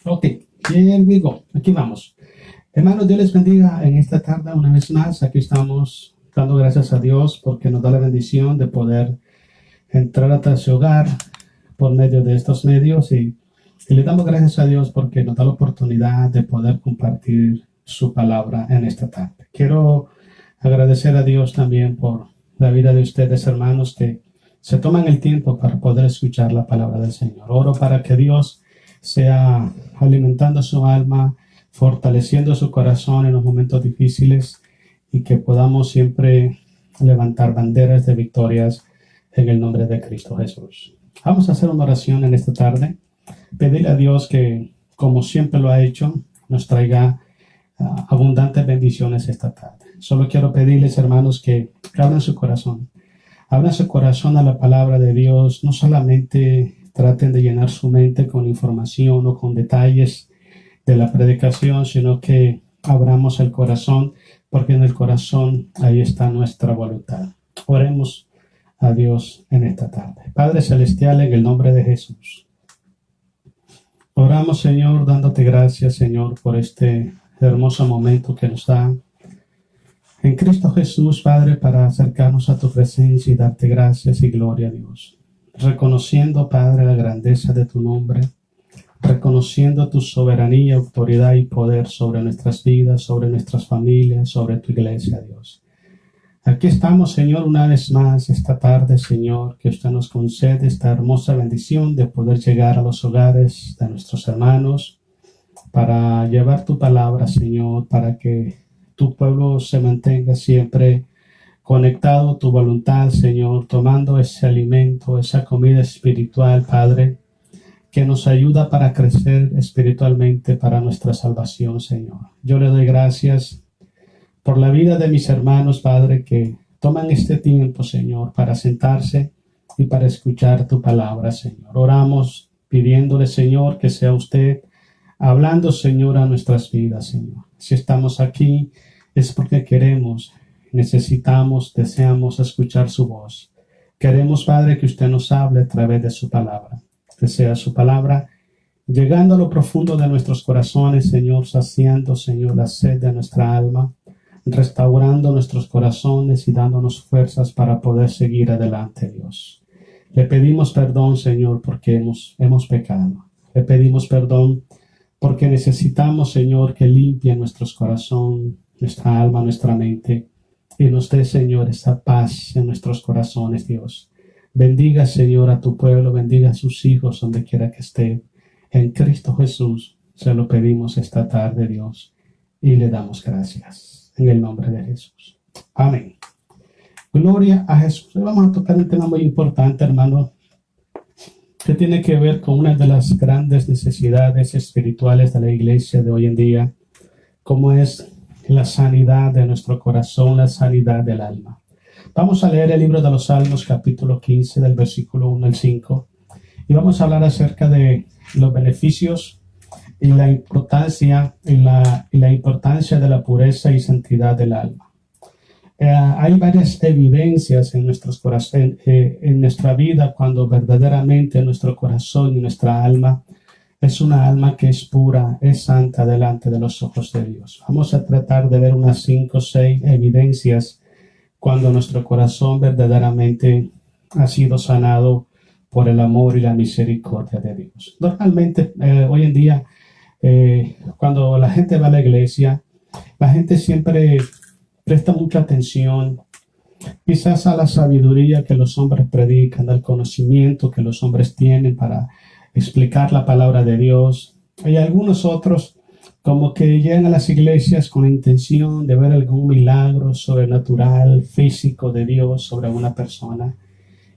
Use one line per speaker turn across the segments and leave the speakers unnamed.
Ok, here we go. Aquí vamos. Hermanos, Dios les bendiga en esta tarde una vez más. Aquí estamos dando gracias a Dios porque nos da la bendición de poder entrar hasta su hogar por medio de estos medios y le damos gracias a Dios porque nos da la oportunidad de poder compartir su palabra en esta tarde. Quiero agradecer a Dios también por la vida de ustedes, hermanos, que se toman el tiempo para poder escuchar la palabra del Señor. Oro para que Dios sea alimentando su alma, fortaleciendo su corazón en los momentos difíciles y que podamos siempre levantar banderas de victorias en el nombre de Cristo Jesús. Vamos a hacer una oración en esta tarde. Pedirle a Dios que, como siempre lo ha hecho, nos traiga abundantes bendiciones esta tarde. Solo quiero pedirles, hermanos, que abran su corazón. Abran su corazón a la palabra de Dios. No solamente traten de llenar su mente con información o con detalles de la predicación, sino que abramos el corazón, porque en el corazón ahí está nuestra voluntad. Oremos a Dios en esta tarde. Padre Celestial, en el nombre de Jesús. Oramos, Señor, dándote gracias, Señor, por este hermoso momento que nos da en Cristo Jesús, Padre, para acercarnos a tu presencia y darte gracias y gloria a Dios. Reconociendo, Padre, la grandeza de tu nombre, reconociendo tu soberanía, autoridad y poder sobre nuestras vidas, sobre nuestras familias, sobre tu iglesia, Dios. Aquí estamos, Señor, una vez más esta tarde, Señor, que usted nos concede esta hermosa bendición de poder llegar a los hogares de nuestros hermanos para llevar tu palabra, Señor, para que tu pueblo se mantenga siempre conectado a tu voluntad, Señor, tomando ese alimento, esa comida espiritual, Padre, que nos ayuda para crecer espiritualmente para nuestra salvación, Señor. Yo le doy gracias por la vida de mis hermanos, Padre, que toman este tiempo, Señor, para sentarse y para escuchar tu palabra, Señor. Oramos pidiéndole, Señor, que sea usted hablando, Señor, a nuestras vidas, Señor. Si estamos aquí es porque queremos, necesitamos, deseamos escuchar su voz. Queremos, Padre, que usted nos hable a través de su palabra. Que sea su palabra llegando a lo profundo de nuestros corazones, Señor, saciando, Señor, la sed de nuestra alma, restaurando nuestros corazones y dándonos fuerzas para poder seguir adelante, Dios. Le pedimos perdón, Señor, porque hemos pecado. Le pedimos perdón porque necesitamos, Señor, que limpie nuestros corazones, nuestra alma, nuestra mente, y nos dé, Señor, esa paz en nuestros corazones, Dios. Bendiga, Señor, a tu pueblo, bendiga a sus hijos donde quiera que esté. En Cristo Jesús se lo pedimos esta tarde, Dios, y le damos gracias. En el nombre de Jesús. Amén. Gloria a Jesús. Vamos a tocar un tema muy importante, hermano, que tiene que ver con una de las grandes necesidades espirituales de la iglesia de hoy en día, como es la sanidad de nuestro corazón, la sanidad del alma. Vamos a leer el libro de los Salmos, capítulo 15, del versículo 1 al 5, y vamos a hablar acerca de los beneficios y la importancia de la pureza y santidad del alma. Hay varias evidencias en nuestros corazones, en nuestra vida, cuando verdaderamente nuestro corazón y nuestra alma es una alma que es pura, es santa delante de los ojos de Dios. Vamos a tratar de ver unas 5 o 6 evidencias cuando nuestro corazón verdaderamente ha sido sanado por el amor y la misericordia de Dios. Normalmente, hoy en día, cuando la gente va a la iglesia, la gente siempre presta mucha atención quizás a la sabiduría que los hombres predican, al conocimiento que los hombres tienen para explicar la palabra de Dios. Hay algunos otros como que llegan a las iglesias con la intención de ver algún milagro sobrenatural, físico de Dios sobre una persona.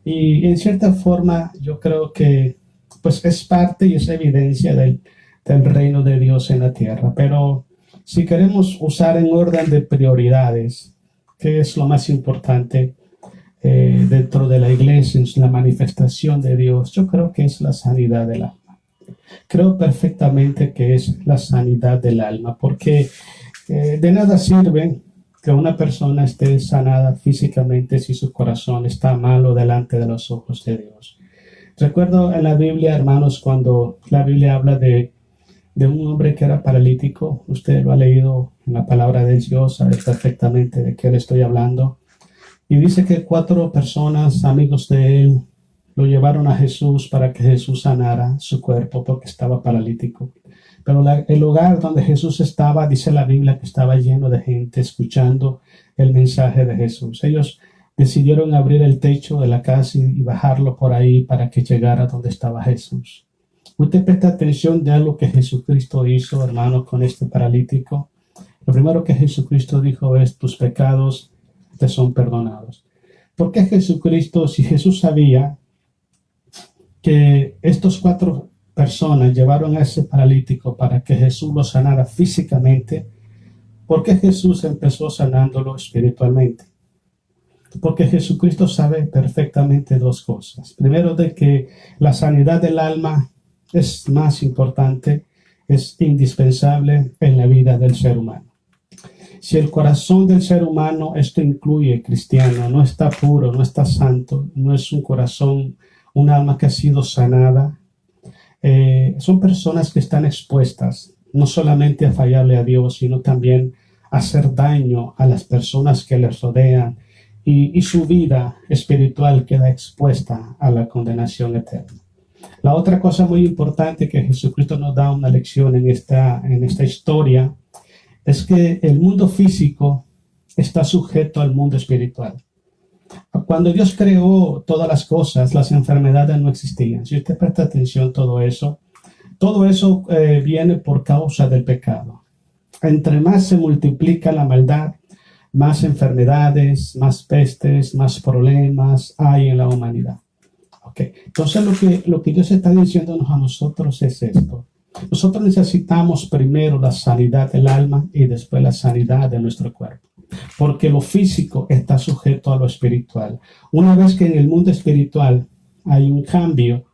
Y en cierta forma yo creo que pues es parte y es evidencia del reino de Dios en la tierra. Pero si queremos usar en orden de prioridades, ¿qué es lo más importante dentro de la iglesia, en la manifestación de Dios? Yo creo que es la sanidad del alma. Creo perfectamente que es la sanidad del alma, porque de nada sirve que una persona esté sanada físicamente si su corazón está malo delante de los ojos de Dios. Recuerdo en la Biblia, hermanos, cuando la Biblia habla de de un hombre que era paralítico. Usted lo ha leído en la palabra de Dios, sabe perfectamente de qué le estoy hablando. Y dice que 4 personas, amigos de él, lo llevaron a Jesús para que Jesús sanara su cuerpo porque estaba paralítico. Pero el lugar donde Jesús estaba, dice la Biblia, que estaba lleno de gente escuchando el mensaje de Jesús. Ellos decidieron abrir el techo de la casa y bajarlo por ahí para que llegara donde estaba Jesús. Usted presta atención de algo que Jesucristo hizo, hermano, con este paralítico. Lo primero que Jesucristo dijo es: tus pecados te son perdonados. ¿Por qué Jesucristo, si Jesús sabía que estos 4 personas llevaron a ese paralítico para que Jesús lo sanara físicamente, por qué Jesús empezó sanándolo espiritualmente? Porque Jesucristo sabe perfectamente 2 cosas. Primero, de que la sanidad del alma es más importante, es indispensable en la vida del ser humano. Si el corazón del ser humano, esto incluye cristiano, no está puro, no está santo, no es un corazón, un alma que ha sido sanada, son personas que están expuestas no solamente a fallarle a Dios, sino también a hacer daño a las personas que les rodean, y su vida espiritual queda expuesta a la condenación eterna. La otra cosa muy importante que Jesucristo nos da una lección en esta historia es que el mundo físico está sujeto al mundo espiritual. Cuando Dios creó todas las cosas, las enfermedades no existían. Si usted presta atención, todo eso viene por causa del pecado. Entre más se multiplica la maldad, más enfermedades, más pestes, más problemas hay en la humanidad. Okay. Entonces lo que Dios está diciéndonos a nosotros es esto. Nosotros necesitamos primero la sanidad del alma y después la sanidad de nuestro cuerpo, porque lo físico está sujeto a lo espiritual. Una vez que en el mundo espiritual hay un cambio,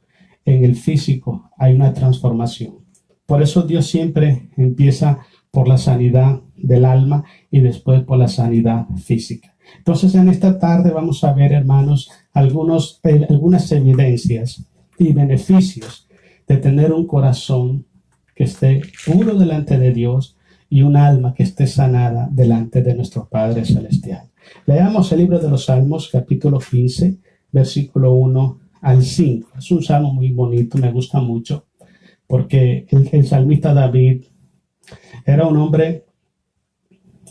en el físico hay una transformación. Por eso Dios siempre empieza por la sanidad del alma y después por la sanidad física. Entonces, en esta tarde vamos a ver, hermanos, algunas evidencias y beneficios de tener un corazón que esté puro delante de Dios y un alma que esté sanada delante de nuestro Padre Celestial. Leamos el libro de los Salmos, capítulo 15, versículo 1 al 5. Es un salmo muy bonito, me gusta mucho, porque el salmista David era un hombre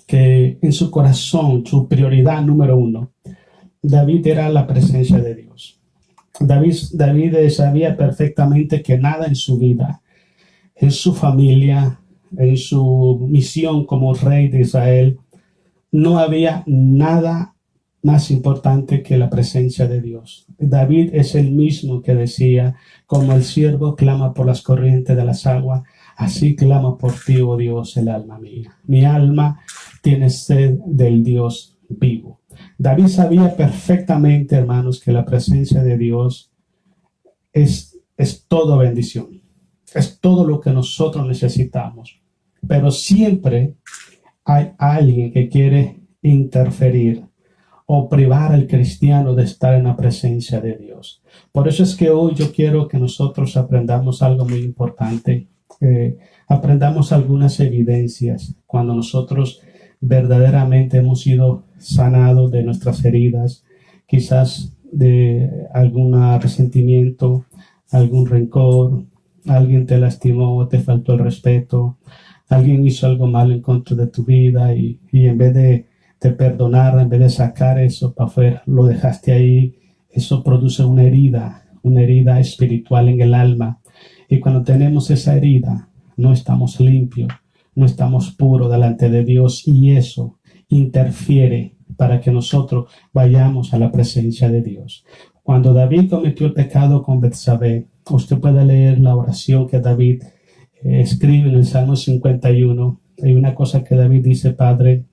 que en su corazón, su prioridad número 1, David era la presencia de Dios. David sabía perfectamente que nada en su vida, en su familia, en su misión como rey de Israel, no había nada más importante que la presencia de Dios. David es el mismo que decía: como el siervo clama por las corrientes de las aguas, así clama por ti, oh Dios, el alma mía. Mi alma tiene sed del Dios vivo. David sabía perfectamente, hermanos, que la presencia de Dios es todo bendición. Es todo lo que nosotros necesitamos. Pero siempre hay alguien que quiere interferir o privar al cristiano de estar en la presencia de Dios. Por eso es que hoy yo quiero que nosotros aprendamos algo muy importante. Aprendamos algunas evidencias cuando nosotros verdaderamente hemos sido sanados de nuestras heridas, quizás de algún resentimiento, algún rencor, alguien te lastimó, te faltó el respeto, alguien hizo algo malo en contra de tu vida y en vez de perdonar, en vez de sacar eso para afuera, lo dejaste ahí. Eso produce una herida espiritual en el alma. Y cuando tenemos esa herida, no estamos limpios, no estamos puros delante de Dios, y eso interfiere para que nosotros vayamos a la presencia de Dios. Cuando David cometió el pecado con Betsabé, usted puede leer la oración que David escribe en el Salmo 51. Hay una cosa que David dice: Padre,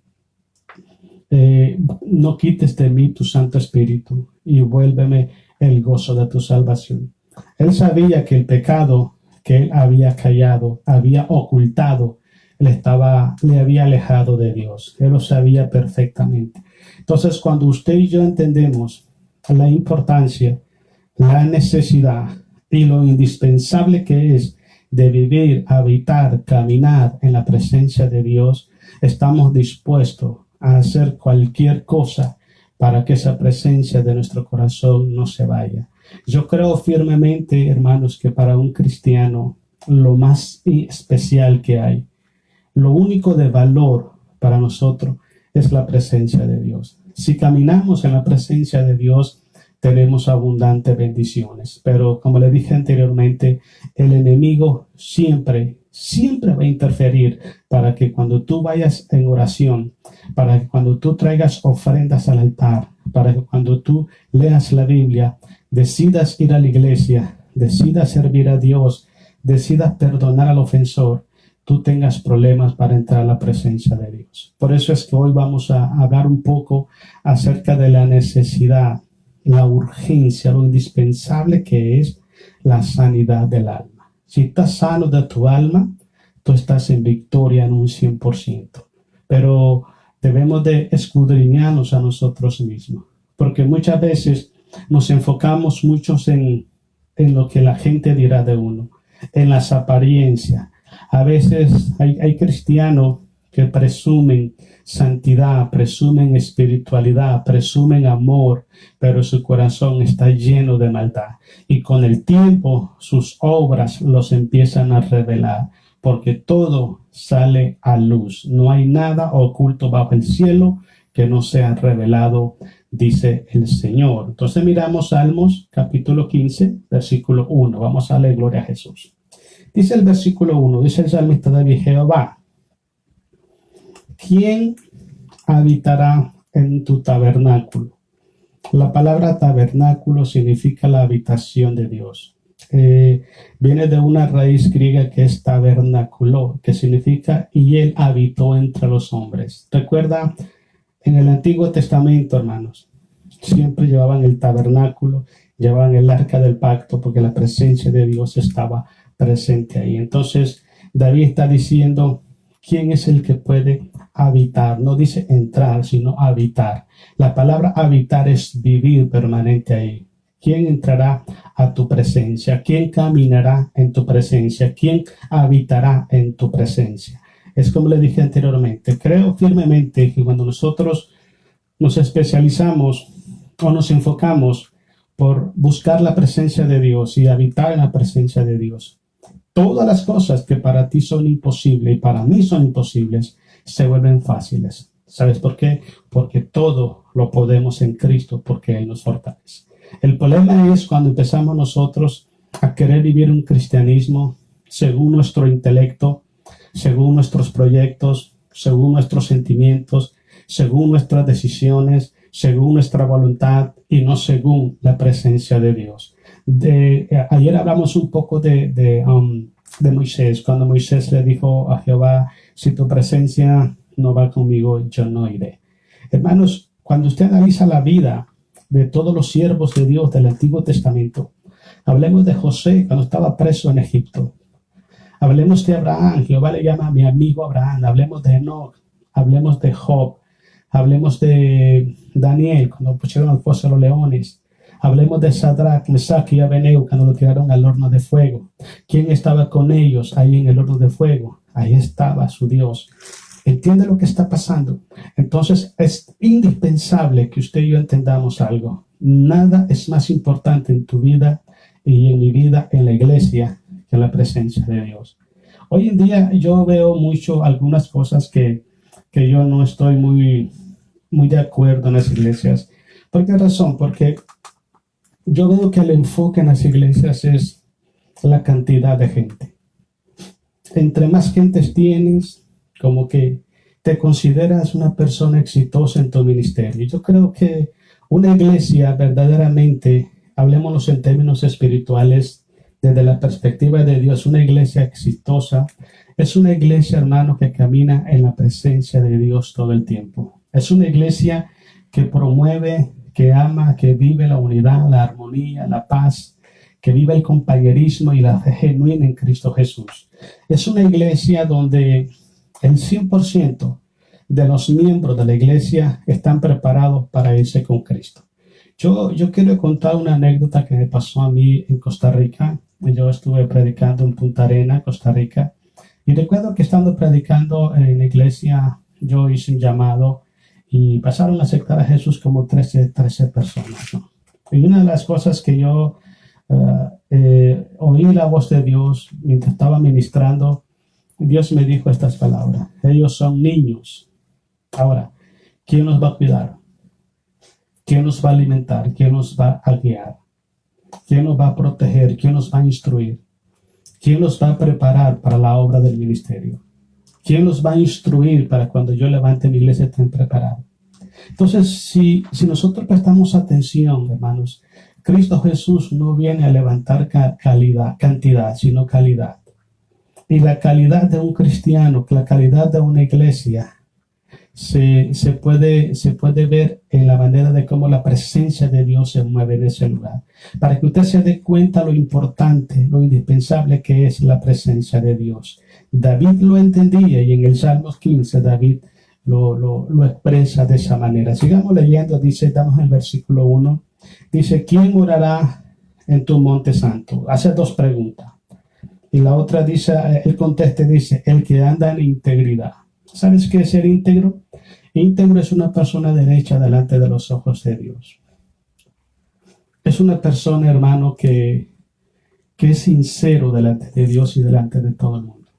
no quites de mí tu Santo Espíritu y vuélveme el gozo de tu salvación. Él sabía que el pecado que él había callado, había ocultado, le había alejado de Dios. Él lo sabía perfectamente. Entonces, cuando usted y yo entendemos la importancia, la necesidad y lo indispensable que es de vivir, habitar, caminar en la presencia de Dios, estamos dispuestos a hacer cualquier cosa para que esa presencia de nuestro corazón no se vaya. Yo creo firmemente, hermanos, que para un cristiano lo más especial que hay, lo único de valor para nosotros es la presencia de Dios. Si caminamos en la presencia de Dios, tenemos abundantes bendiciones. Pero como le dije anteriormente, el enemigo siempre va a interferir para que cuando tú vayas en oración, para que cuando tú traigas ofrendas al altar, para que cuando tú leas la Biblia, decidas ir a la iglesia, decidas servir a Dios, decidas perdonar al ofensor, tú tengas problemas para entrar a la presencia de Dios. Por eso es que hoy vamos a hablar un poco acerca de la necesidad, la urgencia, lo indispensable que es la sanidad del alma. Si estás sano de tu alma, tú estás en victoria en un 100%. Pero debemos de escudriñarnos a nosotros mismos, porque muchas veces nos enfocamos muchos en lo que la gente dirá de uno, en las apariencias. A veces hay cristianos que presumen santidad, presumen espiritualidad, presumen amor, pero su corazón está lleno de maldad. Y con el tiempo sus obras los empiezan a revelar, porque todo sale a luz. No hay nada oculto bajo el cielo que no sea revelado, dice el Señor. Entonces miramos Salmos capítulo 15, versículo 1. Vamos a darle gloria a Jesús. Dice el versículo 1, dice el salmista David: Jehová, ¿quién habitará en tu tabernáculo? La palabra tabernáculo significa la habitación de Dios. Viene de una raíz griega que es tabernáculo, que significa y él habitó entre los hombres. Recuerda, en el Antiguo Testamento, hermanos, siempre llevaban el tabernáculo, llevaban el arca del pacto, porque la presencia de Dios estaba presente ahí. Entonces David está diciendo, ¿quién es el que puede habitar? No dice entrar, sino habitar. La palabra habitar es vivir permanente ahí. ¿Quién entrará a tu presencia? ¿Quién caminará en tu presencia? ¿Quién habitará en tu presencia? Es como le dije anteriormente, creo firmemente que cuando nosotros nos especializamos o nos enfocamos por buscar la presencia de Dios y habitar en la presencia de Dios, todas las cosas que para ti son imposibles y para mí son imposibles se vuelven fáciles. ¿Sabes por qué? Porque todo lo podemos en Cristo, porque Él nos fortalece. El problema es cuando empezamos nosotros a querer vivir un cristianismo según nuestro intelecto, según nuestros proyectos, según nuestros sentimientos, según nuestras decisiones, según nuestra voluntad y no según la presencia de Dios. Ayer hablamos un poco de Moisés, cuando Moisés le dijo a Jehová, si tu presencia no va conmigo, yo no iré. Hermanos, cuando usted analiza la vida de todos los siervos de Dios del Antiguo Testamento, hablemos de José cuando estaba preso en Egipto, hablemos de Abraham, Jehová le llama a mi amigo Abraham, hablemos de Enoch, hablemos de Job, hablemos de Daniel cuando pusieron al foso de los leones, hablemos de Sadrach, Mesach y Abednego cuando lo tiraron al horno de fuego. ¿Quién estaba con ellos ahí en el horno de fuego? Ahí estaba su Dios. ¿Entiende lo que está pasando? Entonces es indispensable que usted y yo entendamos algo. Nada es más importante en tu vida y en mi vida en la iglesia que la presencia de Dios. Hoy en día yo veo mucho algunas cosas que yo no estoy muy de acuerdo en las iglesias. ¿Por qué razón? Porque yo veo que el enfoque en las iglesias es la cantidad de gente. Entre más gentes tienes, como que te consideras una persona exitosa en tu ministerio. Yo creo que una iglesia verdaderamente, hablemoslo en términos espirituales, desde la perspectiva de Dios, una iglesia exitosa es una iglesia, hermano, que camina en la presencia de Dios todo el tiempo. Es una iglesia que promueve, que ama, que vive la unidad, la armonía, la paz, que vive el compañerismo y la fe genuina en Cristo Jesús. Es una iglesia donde el 100% de los miembros de la iglesia están preparados para irse con Cristo. Yo quiero contar una anécdota que me pasó a mí en Costa Rica. yo estuve predicando en Punta Arena, Costa Rica, y recuerdo que estando predicando en la iglesia, yo hice un llamado y pasaron a aceptar a Jesús como 13 personas, ¿no? Y una de las cosas que yo oí la voz de Dios mientras estaba ministrando, Dios me dijo estas palabras: ellos son niños. Ahora, ¿quién nos va a cuidar? ¿Quién nos va a alimentar? ¿Quién nos va a guiar? ¿Quién nos va a proteger? ¿Quién nos va a instruir? ¿Quién nos va a preparar para la obra del ministerio? ¿Quién nos va a instruir para cuando yo levante mi iglesia estén preparados? Entonces, si nosotros prestamos atención, hermanos, Cristo Jesús no viene a levantar cantidad, sino calidad. Y la calidad de un cristiano, la calidad de una iglesia, se puede ver en la manera de cómo la presencia de Dios se mueve en ese lugar. Para que usted se dé cuenta lo importante, lo indispensable que es la presencia de Dios. David lo entendía y en el Salmo 15 David lo expresa de esa manera. Sigamos leyendo, dice, estamos en el versículo 1, dice: ¿quién morará en tu monte santo? Hace dos preguntas. Y la otra dice, él contesta, dice: el que anda en integridad. ¿Sabes qué es ser íntegro? Íntegro es una persona derecha delante de los ojos de Dios. Es una persona, hermano, que es sincero delante de Dios y delante de todo el mundo.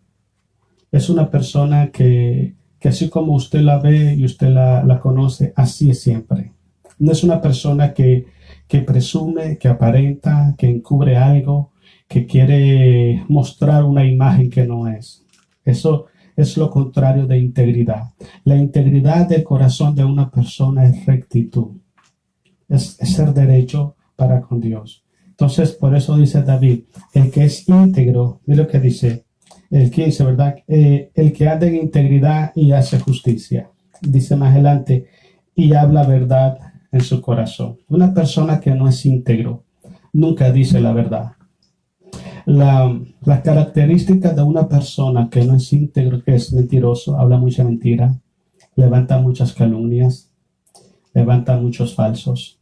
Es una persona que así como usted la ve y usted la conoce, así es siempre. No es una persona que presume, que aparenta, que encubre algo, que quiere mostrar una imagen que no es. Eso es lo contrario de integridad. La integridad del corazón de una persona es rectitud. Es ser derecho para con Dios. Entonces, por eso dice David, el que es íntegro, mira lo que dice el 15, ¿verdad? El que anda en integridad y hace justicia. Dice más adelante, y habla verdad en su corazón. Una persona que no es íntegro nunca dice la verdad. La característica de una persona que no es íntegro, que es mentiroso, habla mucha mentira, levanta muchas calumnias, levanta muchos falsos,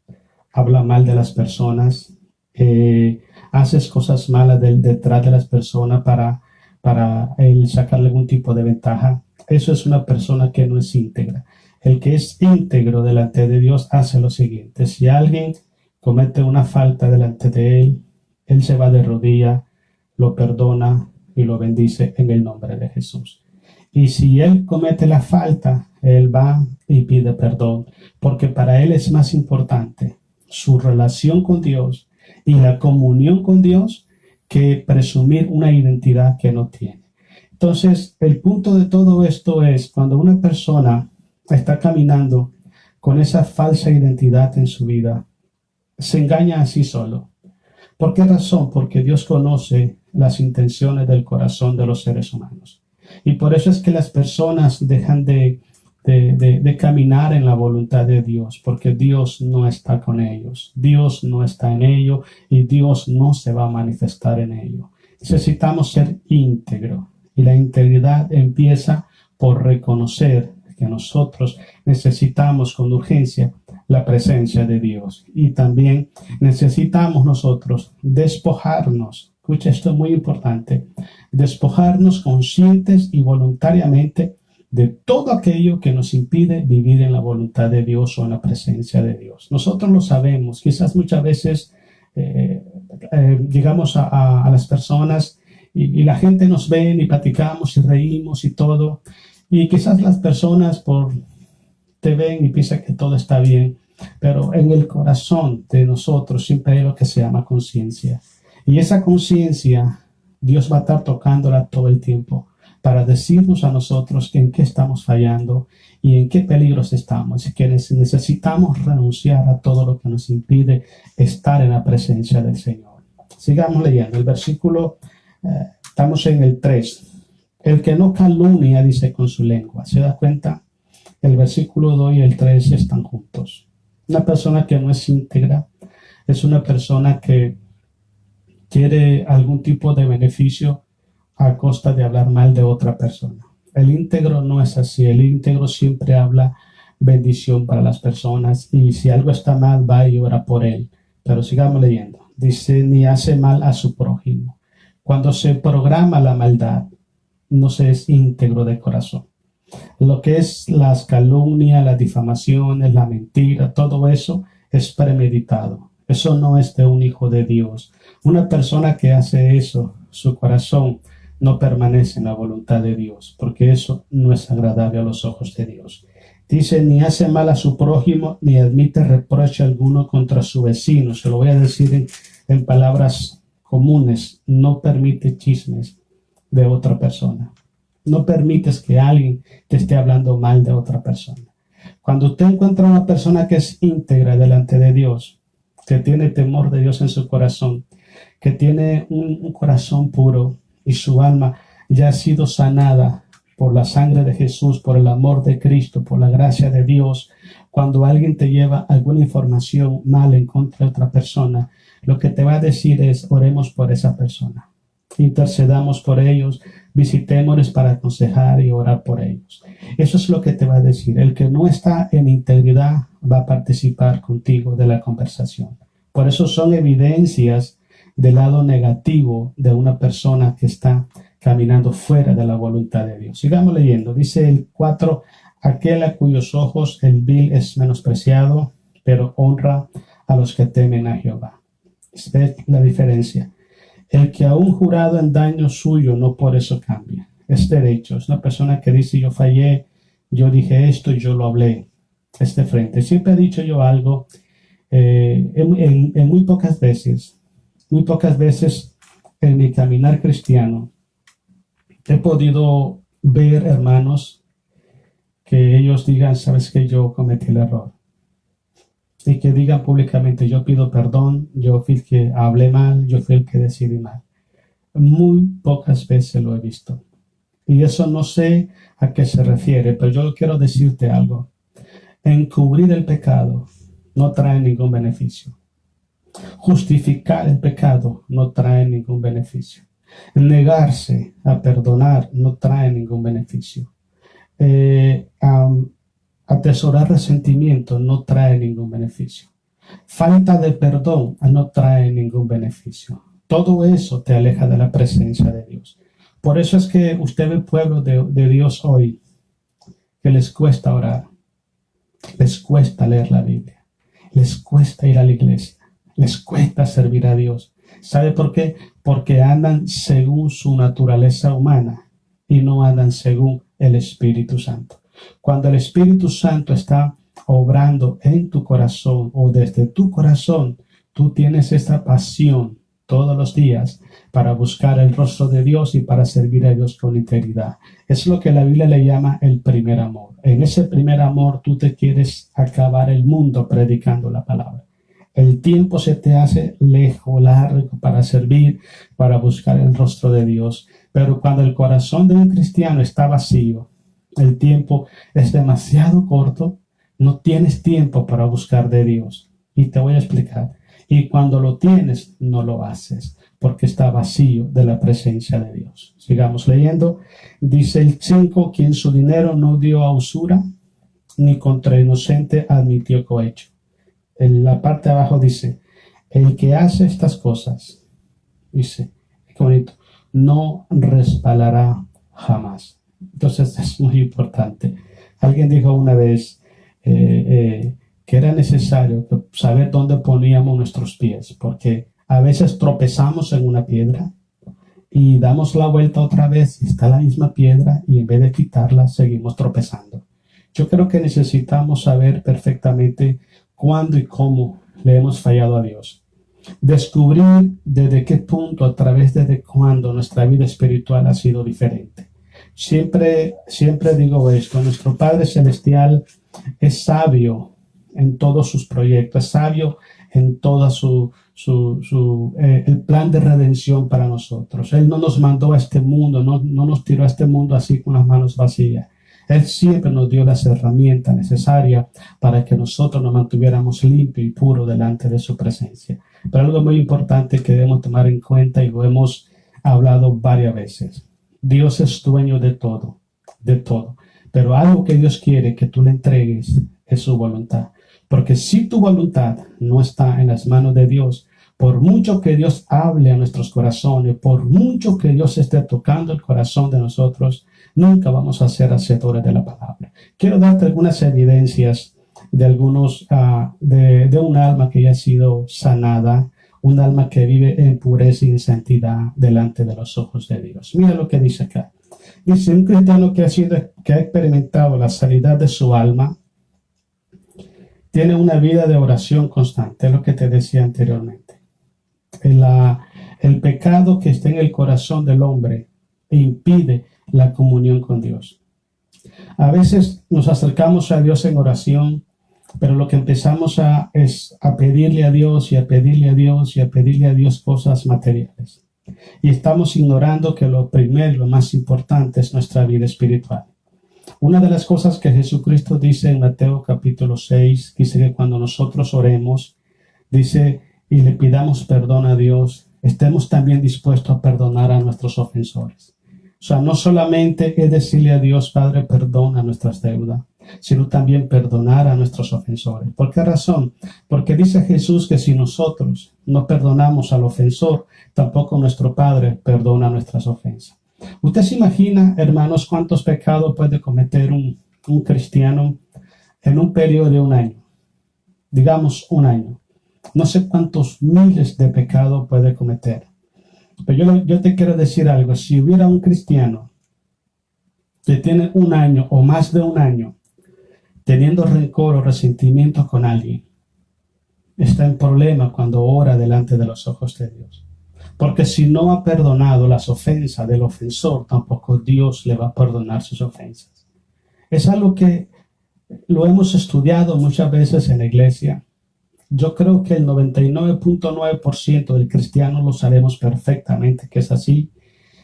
habla mal de las personas, haces cosas malas detrás de las personas para sacarle algún tipo de ventaja. Eso es una persona que no es íntegra. El que es íntegro delante de Dios hace lo siguiente: si alguien comete una falta delante de él se va de rodillas, lo perdona y lo bendice en el nombre de Jesús. Y si él comete la falta, él va y pide perdón, porque para él es más importante su relación con Dios y la comunión con Dios que presumir una identidad que no tiene. Entonces, el punto de todo esto es cuando una persona está caminando con esa falsa identidad en su vida, se engaña a sí solo. ¿Por qué razón? Porque Dios conoce las intenciones del corazón de los seres humanos. Y por eso es que las personas dejan de caminar en la voluntad de Dios, porque Dios no está con ellos, Dios no está en ellos y Dios no se va a manifestar en ellos. Necesitamos ser íntegros y la integridad empieza por reconocer que nosotros necesitamos con urgencia la presencia de Dios y también necesitamos nosotros despojarnos. Escucha, esto es muy importante: despojarnos conscientes y voluntariamente de todo aquello que nos impide vivir en la voluntad de Dios o en la presencia de Dios. Nosotros lo sabemos, quizás muchas veces llegamos a las personas y la gente nos ve y platicamos y reímos y todo, y quizás las personas te ven y piensan que todo está bien, pero en el corazón de nosotros siempre hay lo que se llama conciencia, y esa conciencia Dios va a estar tocándola todo el tiempo para decirnos a nosotros en qué estamos fallando y en qué peligros estamos, y que necesitamos renunciar a todo lo que nos impide estar en la presencia del Señor. Sigamos leyendo el versículo, estamos en el 3. El que no calumnia, dice, con su lengua. ¿Se da cuenta? El versículo 2 y el 3 están juntos. Una persona que no es íntegra es una persona que quiere algún tipo de beneficio a costa de hablar mal de otra persona. El íntegro no es así. El íntegro siempre habla bendición para las personas, y si algo está mal va y ora por él. Pero sigamos leyendo. Dice, ni hace mal a su prójimo. Cuando se programa la maldad, no se es íntegro de corazón. Lo que es las calumnias, las difamaciones, la mentira, todo eso es premeditado. Eso no es de un hijo de Dios. Una persona que hace eso, su corazón no permanece en la voluntad de Dios, porque eso no es agradable a los ojos de Dios. Dice, ni hace mal a su prójimo, ni admite reproche alguno contra su vecino. Se lo voy a decir en palabras comunes. No permite chismes de otra persona. No permites que alguien te esté hablando mal de otra persona. Cuando usted encuentra una persona que es íntegra delante de Dios, que tiene temor de Dios en su corazón, que tiene un corazón puro y su alma ya ha sido sanada por la sangre de Jesús, por el amor de Cristo, por la gracia de Dios, cuando alguien te lleva alguna información mal en contra de otra persona, lo que te va a decir es, oremos por esa persona. Intercedamos por ellos, visitémosles para aconsejar y orar por ellos. Eso es lo que te va a decir. El que no está en integridad va a participar contigo de la conversación. Por eso son evidencias del lado negativo de una persona que está caminando fuera de la voluntad de Dios. Sigamos leyendo. Dice el 4, aquel a cuyos ojos el vil es menospreciado, pero honra a los que temen a Jehová. ¿Ves la diferencia? El que aún jurado en daño suyo, no por eso cambia. Es derecho. Es una persona que dice, yo fallé, yo dije esto y yo lo hablé. Es de frente. Siempre he dicho yo algo, en muy pocas veces en mi caminar cristiano, he podido ver hermanos que ellos digan, sabes que yo cometí el error. Y que digan públicamente, yo pido perdón, yo fui el que hablé mal, yo fui el que decidí mal. Muy pocas veces lo he visto. Y eso no sé a qué se refiere, pero yo quiero decirte algo. Encubrir el pecado no trae ningún beneficio. Justificar el pecado no trae ningún beneficio. Negarse a perdonar no trae ningún beneficio. Atesorar resentimiento no trae ningún beneficio. Falta de perdón no trae ningún beneficio. Todo eso te aleja de la presencia de Dios. Por eso es que usted ve pueblo de Dios hoy que les cuesta orar, les cuesta leer la Biblia, les cuesta ir a la iglesia, les cuesta servir a Dios. ¿Sabe por qué? Porque andan según su naturaleza humana y no andan según el Espíritu Santo. Cuando el Espíritu Santo está obrando en tu corazón o desde tu corazón, tú tienes esta pasión todos los días para buscar el rostro de Dios y para servir a Dios con integridad. Es lo que la Biblia le llama el primer amor. En ese primer amor tú te quieres acabar el mundo predicando la palabra. El tiempo se te hace lejos, largo para servir, para buscar el rostro de Dios. Pero cuando el corazón de un cristiano está vacío, el tiempo es demasiado corto, no tienes tiempo para buscar de Dios. Y te voy a explicar. Y cuando lo tienes, no lo haces, porque está vacío de la presencia de Dios. Sigamos leyendo. Dice el 5, quien su dinero no dio a usura, ni contra inocente admitió cohecho. En la parte de abajo dice, el que hace estas cosas, dice, qué bonito, no resbalará jamás. Entonces es muy importante. Alguien dijo una vez que era necesario saber dónde poníamos nuestros pies, porque a veces tropezamos en una piedra y damos la vuelta otra vez y está la misma piedra y en vez de quitarla seguimos tropezando. Yo creo que necesitamos saber perfectamente cuándo y cómo le hemos fallado a Dios. Descubrir desde qué punto, a través de cuándo nuestra vida espiritual ha sido diferente. Siempre digo esto, nuestro Padre Celestial es sabio en todos sus proyectos, es sabio en todo el plan de redención para nosotros. Él no nos mandó a este mundo, no nos tiró a este mundo así con las manos vacías. Él siempre nos dio las herramientas necesarias para que nosotros nos mantuviéramos limpios y puros delante de su presencia. Pero algo muy importante que debemos tomar en cuenta y lo hemos hablado varias veces. Dios es dueño de todo, de todo. Pero algo que Dios quiere que tú le entregues es su voluntad. Porque si tu voluntad no está en las manos de Dios, Por mucho que Dios hable a nuestros corazones, por mucho que Dios esté tocando el corazón de nosotros, nunca vamos a ser hacedores de la palabra. Quiero darte algunas evidencias de de un alma que ya ha sido sanada, un alma que vive en pureza y en santidad delante de los ojos de Dios. Mira lo que dice acá. Dice, un cristiano que ha experimentado la sanidad de su alma, tiene una vida de oración constante, es lo que te decía anteriormente. El pecado que está en el corazón del hombre impide la comunión con Dios. A veces nos acercamos a Dios en oración, pero lo que empezamos es a pedirle a Dios y a pedirle a Dios y a pedirle a Dios cosas materiales. Y estamos ignorando que lo primero, lo más importante es nuestra vida espiritual. Una de las cosas que Jesucristo dice en Mateo capítulo 6, dice que cuando nosotros oremos, dice, y le pidamos perdón a Dios, estemos también dispuestos a perdonar a nuestros ofensores. O sea, no solamente es decirle a Dios, Padre, perdona nuestras deudas, sino también perdonar a nuestros ofensores. ¿Por qué razón? Porque dice Jesús que si nosotros no perdonamos al ofensor, tampoco nuestro Padre perdona nuestras ofensas. ¿Usted se imagina, hermanos, cuántos pecados puede cometer un cristiano en un periodo de un año? Digamos un año. No sé cuántos miles de pecados puede cometer. Pero yo te quiero decir algo. Si hubiera un cristiano que tiene un año o más de un año teniendo rencor o resentimiento con alguien, está en problema cuando ora delante de los ojos de Dios. Porque si no ha perdonado las ofensas del ofensor, tampoco Dios le va a perdonar sus ofensas. Es algo que lo hemos estudiado muchas veces en la iglesia. Yo creo que el 99.9% del cristiano lo sabemos perfectamente que es así.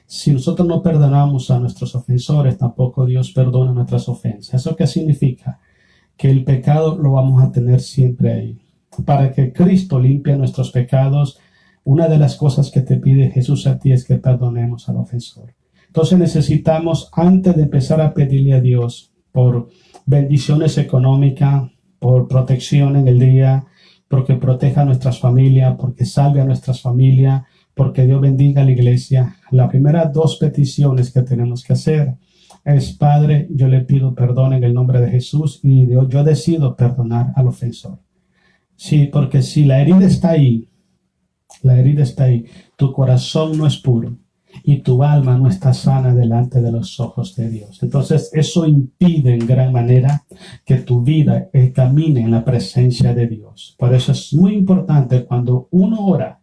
Si nosotros no perdonamos a nuestros ofensores, tampoco Dios perdona nuestras ofensas. ¿Eso qué significa? Que el pecado lo vamos a tener siempre ahí. Para que Cristo limpie nuestros pecados, una de las cosas que te pide Jesús a ti es que perdonemos al ofensor. Entonces necesitamos, antes de empezar a pedirle a Dios por bendiciones económicas, por protección en el día, porque proteja a nuestras familias, porque salve a nuestras familias, porque Dios bendiga a la iglesia, las primeras dos peticiones que tenemos que hacer es, Padre, yo le pido perdón en el nombre de Jesús y yo decido perdonar al ofensor. Sí, porque si la herida está ahí, tu corazón no es puro y tu alma no está sana delante de los ojos de Dios. Entonces eso impide en gran manera que tu vida camine en la presencia de Dios. Por eso es muy importante cuando uno ora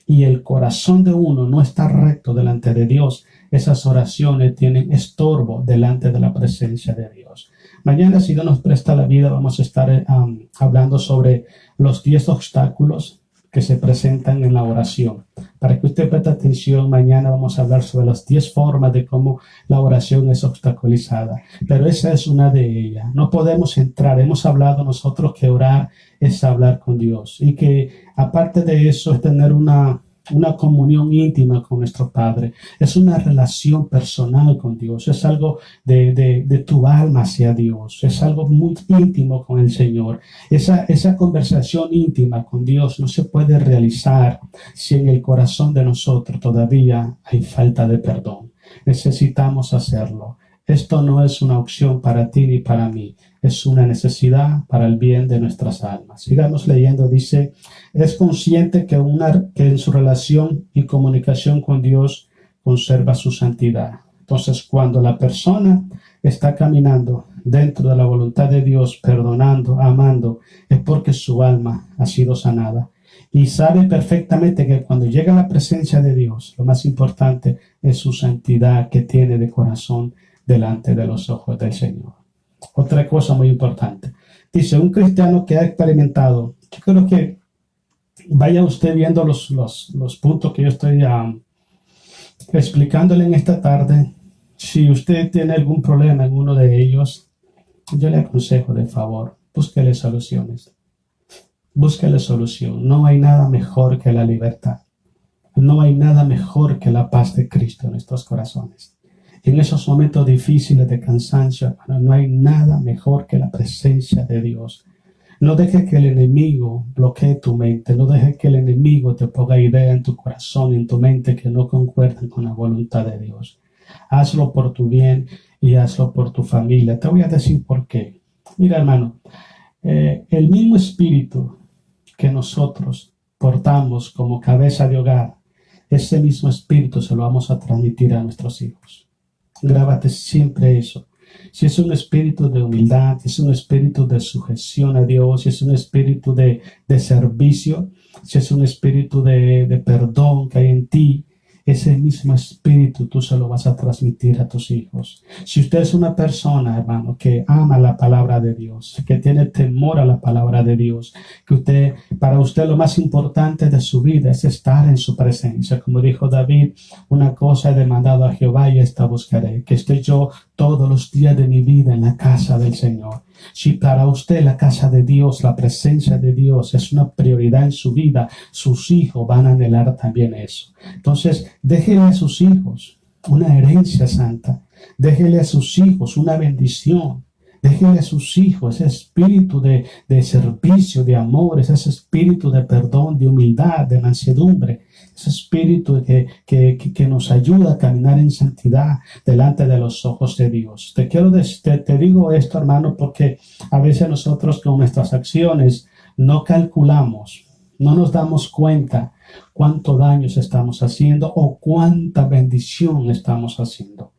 y el corazón de uno no está recto delante de Dios, esas oraciones tienen estorbo delante de la presencia de Dios. Mañana, si Dios nos presta la vida, vamos a estar hablando sobre los 10 obstáculos que se presentan en la oración. Para que usted preste atención, mañana vamos a hablar sobre las 10 formas de cómo la oración es obstaculizada. Pero esa es una de ellas. No podemos entrar. Hemos hablado nosotros que orar es hablar con Dios. Y que aparte de eso es tener una comunión íntima con nuestro Padre. Es una relación personal con Dios. Es algo de tu alma hacia Dios. Es algo muy íntimo con el Señor. Esa conversación íntima con Dios no se puede realizar si en el corazón de nosotros todavía hay falta de perdón. Necesitamos hacerlo. Esto no es una opción para ti ni para mí. Es una necesidad para el bien de nuestras almas. Sigamos leyendo. Dice, es consciente que en su relación y comunicación con Dios conserva su santidad. Entonces, cuando la persona está caminando dentro de la voluntad de Dios, perdonando, amando, es porque su alma ha sido sanada. Y sabe perfectamente que cuando llega a la presencia de Dios, lo más importante es su santidad que tiene de corazón delante de los ojos del Señor. Otra cosa muy importante. Dice, un cristiano que ha experimentado, yo creo que vaya usted viendo los puntos que yo estoy explicándole en esta tarde. Si usted tiene algún problema en uno de ellos, yo le aconsejo de favor, búsquele soluciones. Búsquele solución. No hay nada mejor que la libertad. No hay nada mejor que la paz de Cristo en nuestros corazones. En esos momentos difíciles de cansancio, hermano, no hay nada mejor que la presencia de Dios. No dejes que el enemigo bloquee tu mente. No dejes que el enemigo te ponga ideas en tu corazón, en tu mente que no concuerdan con la voluntad de Dios. Hazlo por tu bien y hazlo por tu familia. Te voy a decir por qué. Mira, hermano, el mismo espíritu que nosotros portamos como cabeza de hogar, ese mismo espíritu se lo vamos a transmitir a nuestros hijos. Grábate siempre eso. Si es un espíritu de humildad, si es un espíritu de sujeción a Dios, si es un espíritu de servicio, si es un espíritu de perdón que hay en ti, ese mismo espíritu tú se lo vas a transmitir a tus hijos. Si usted es una persona, hermano, que ama la palabra de Dios, que tiene temor a la palabra de Dios, que para usted lo más importante de su vida es estar en su presencia. Como dijo David, una cosa he demandado a Jehová y esta buscaré, que esté yo todos los días de mi vida en la casa del Señor. Si para usted la casa de Dios, la presencia de Dios es una prioridad en su vida, sus hijos van a anhelar también eso. Entonces, déjele a sus hijos una herencia santa. Déjele a sus hijos una bendición. Déjele a sus hijos ese espíritu de servicio, de amor, ese espíritu de perdón, de humildad, de mansedumbre, ese espíritu que nos ayuda a caminar en santidad delante de los ojos de Dios. Te digo esto, hermano, porque a veces nosotros con nuestras acciones no calculamos, no nos damos cuenta cuánto daño estamos haciendo o cuánta bendición estamos haciendo.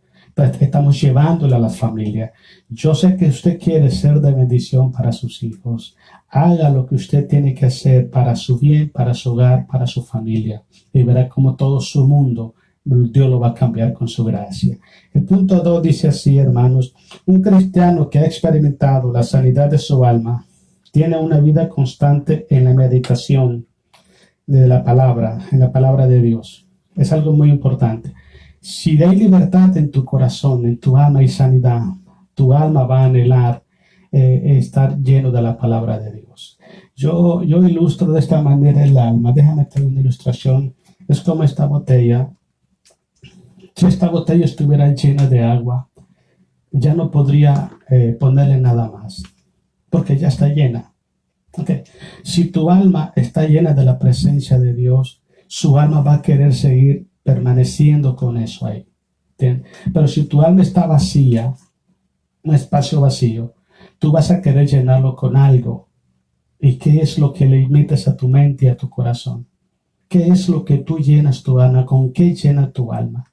Estamos llevándole a la familia. Yo sé que usted quiere ser de bendición para sus hijos. Haga lo que usted tiene que hacer para su bien, para su hogar, para su familia. Y verá como todo su mundo, Dios lo va a cambiar con su gracia. El punto 2 dice así, hermanos: un cristiano que ha experimentado la sanidad de su alma tiene una vida constante en la meditación de la palabra, en la palabra de Dios. Es algo muy importante. Si hay libertad en tu corazón, en tu alma y sanidad, tu alma va a anhelar estar lleno de la palabra de Dios. Yo ilustro de esta manera el alma. Déjame tener una ilustración. Es como esta botella. Si esta botella estuviera llena de agua, ya no podría ponerle nada más, porque ya está llena. Okay. Si tu alma está llena de la presencia de Dios, su alma va a querer seguir permaneciendo con eso ahí. ¿Entiendes? Pero si tu alma está vacía, un espacio vacío, tú vas a querer llenarlo con algo. ¿Y qué es lo que le metes a tu mente y a tu corazón? ¿Qué es lo que tú llenas tu alma? ¿Con qué llena tu alma?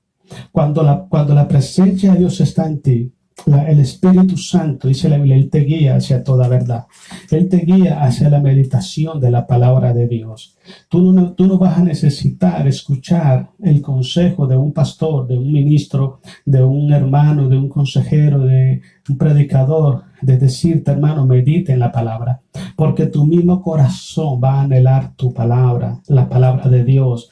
Cuando la presencia de Dios está en ti, el Espíritu Santo, dice la Biblia, Él te guía hacia toda verdad. Él te guía hacia la meditación de la palabra de Dios. Tú no vas a necesitar escuchar el consejo de un pastor, de un ministro, de un hermano, de un consejero, de un predicador, de decirte, hermano, medite en la palabra. Porque tu mismo corazón va a anhelar tu palabra, la palabra de Dios.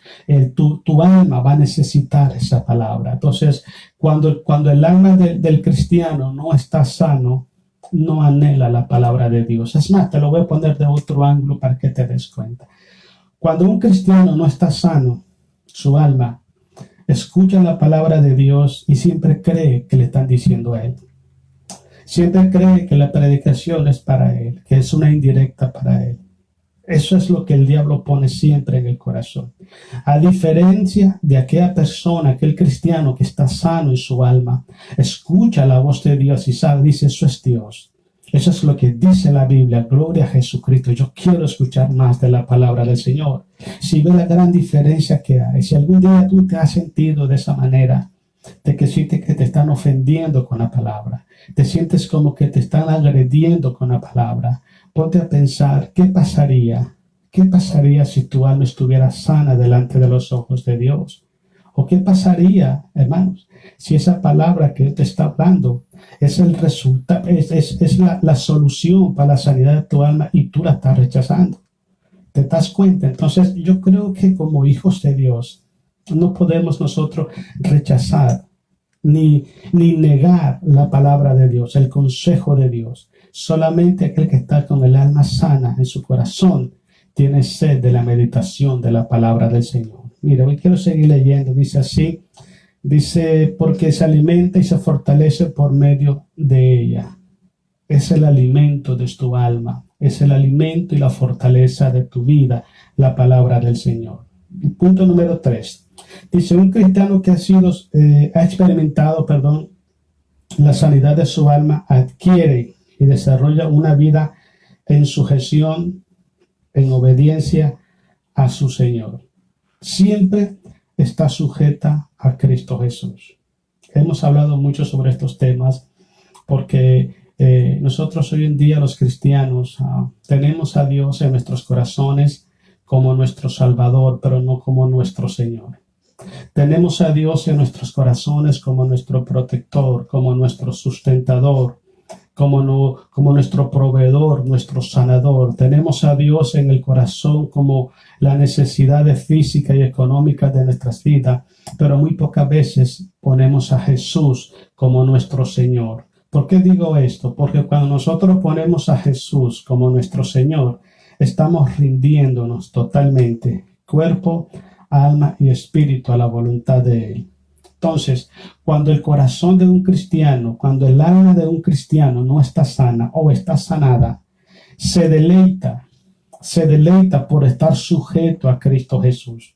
Tu alma va a necesitar esa palabra. Entonces, cuando el alma del cristiano no está sano, no anhela la palabra de Dios. Es más, te lo voy a poner de otro ángulo para que te des cuenta. Cuando un cristiano no está sano, su alma escucha la palabra de Dios y siempre cree que le están diciendo a él. Siempre cree que la predicación es para él, que es una indirecta para él. Eso es lo que el diablo pone siempre en el corazón. A diferencia de aquella persona, aquel cristiano que está sano en su alma, escucha la voz de Dios y sabe, dice, eso es Dios. Eso es lo que dice la Biblia, gloria a Jesucristo. Yo quiero escuchar más de la palabra del Señor. Si ve la gran diferencia que hay, si algún día tú te has sentido de esa manera, de que sientes que te están ofendiendo con la palabra, te sientes como que te están agrediendo con la palabra, ponte a pensar, ¿qué pasaría si tu alma estuviera sana delante de los ojos de Dios? ¿O qué pasaría, hermanos, si esa palabra que te está hablando es el resultado, es la solución para la sanidad de tu alma y tú la estás rechazando? ¿Te das cuenta? Entonces, yo creo que como hijos de Dios, no podemos nosotros rechazar ni negar la palabra de Dios, el consejo de Dios. Solamente aquel que está con el alma sana en su corazón tiene sed de la meditación de la palabra del Señor. Mira, hoy quiero seguir leyendo. Dice así, dice, porque se alimenta y se fortalece por medio de ella. Es el alimento de tu alma. es el alimento y la fortaleza de tu vida, la palabra del Señor. Y punto número 3. Dice, un cristiano que ha experimentado, la sanidad de su alma, adquiere y desarrolla una vida en sujeción, en obediencia a su Señor. Siempre está sujeta a Cristo Jesús. Hemos hablado mucho sobre estos temas porque nosotros hoy en día, los cristianos, tenemos a Dios en nuestros corazones como nuestro Salvador, pero no como nuestro Señor. Tenemos a Dios en nuestros corazones como nuestro protector, como nuestro sustentador, como nuestro proveedor, nuestro sanador. Tenemos a Dios en el corazón como la necesidad física y económica de nuestras vidas, pero muy pocas veces ponemos a Jesús como nuestro Señor. ¿Por qué digo esto? Porque cuando nosotros ponemos a Jesús como nuestro Señor, estamos rindiéndonos totalmente, cuerpo, alma y espíritu, a la voluntad de Él. Entonces, cuando el corazón de un cristiano, cuando el alma de un cristiano no está sana o está sanada, se deleita por estar sujeto a Cristo Jesús.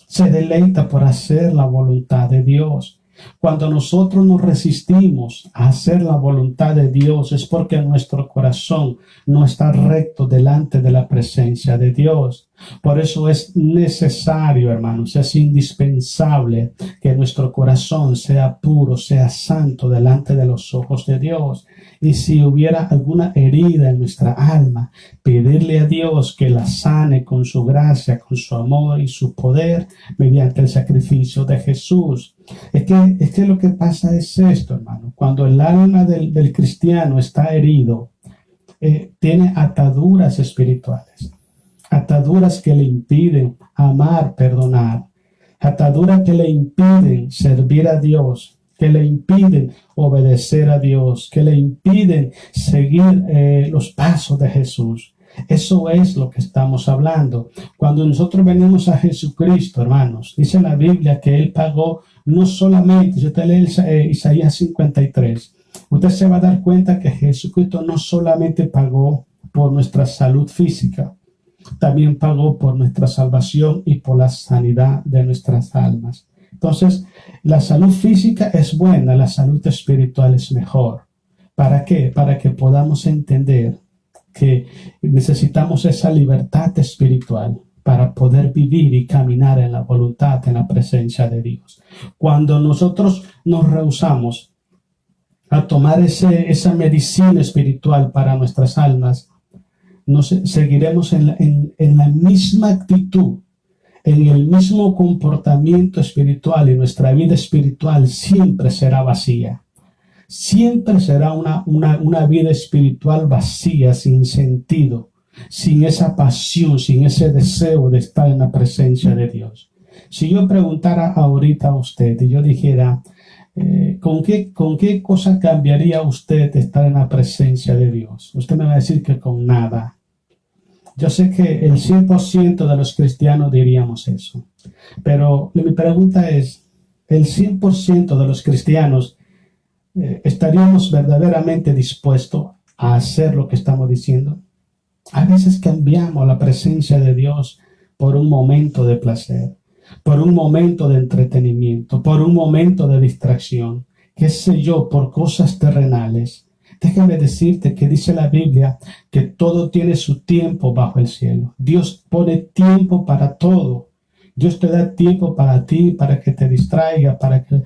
Se deleita por hacer la voluntad de Dios. Cuando nosotros nos resistimos a hacer la voluntad de Dios es porque nuestro corazón no está recto delante de la presencia de Dios. Por eso es necesario, hermanos, es indispensable que nuestro corazón sea puro, sea santo delante de los ojos de Dios. Y si hubiera alguna herida en nuestra alma, pedirle a Dios que la sane con su gracia, con su amor y su poder mediante el sacrificio de Jesús. Es que lo que pasa es esto, hermano. Cuando el alma del cristiano está herido, tiene ataduras espirituales. Ataduras que le impiden amar, perdonar. Ataduras que le impiden servir a Dios, que le impiden obedecer a Dios, que le impiden seguir los pasos de Jesús. Eso es lo que estamos hablando. Cuando nosotros venimos a Jesucristo, hermanos, dice la Biblia que Él pagó no solamente, si usted lee Isaías 53, usted se va a dar cuenta que Jesucristo no solamente pagó por nuestra salud física, también pagó por nuestra salvación y por la sanidad de nuestras almas. Entonces, la salud física es buena, la salud espiritual es mejor. ¿Para qué? Para que podamos entender que necesitamos esa libertad espiritual para poder vivir y caminar en la voluntad, en la presencia de Dios. Cuando nosotros nos rehusamos a tomar esa medicina espiritual para nuestras almas, seguiremos en la misma actitud, en el mismo comportamiento espiritual, y nuestra vida espiritual siempre será vacía. Siempre será una vida espiritual vacía, sin sentido, sin esa pasión, sin ese deseo de estar en la presencia de Dios. Si yo preguntara ahorita a usted y yo dijera, ¿con qué cosa cambiaría usted de estar en la presencia de Dios? Usted me va a decir que con nada. Yo sé que el 100% de los cristianos diríamos eso. Pero mi pregunta es, ¿el 100% de los cristianos estaríamos verdaderamente dispuestos a hacer lo que estamos diciendo? A veces cambiamos la presencia de Dios por un momento de placer, por un momento de entretenimiento, por un momento de distracción, qué sé yo, por cosas terrenales. Déjame decirte que dice la Biblia que todo tiene su tiempo bajo el cielo. Dios pone tiempo para todo. Dios te da tiempo para ti, para que te distraiga, para que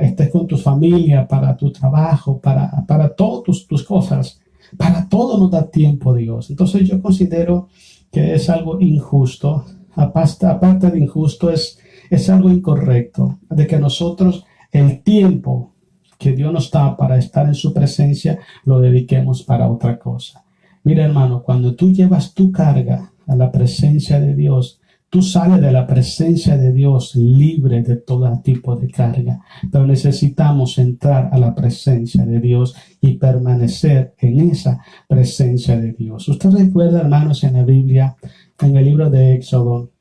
estés con tu familia, para tu trabajo, para todas tus cosas. Para todo nos da tiempo Dios. Entonces yo considero que es algo injusto. Aparte de injusto, es algo incorrecto, de que nosotros el tiempo que Dios nos da para estar en su presencia lo dediquemos para otra cosa. Mira, hermano, cuando tú llevas tu carga a la presencia de Dios, tú sales de la presencia de Dios libre de todo tipo de carga, pero necesitamos entrar a la presencia de Dios y permanecer en esa presencia de Dios. Usted recuerda, hermanos, en la Biblia, en el libro de Éxodo,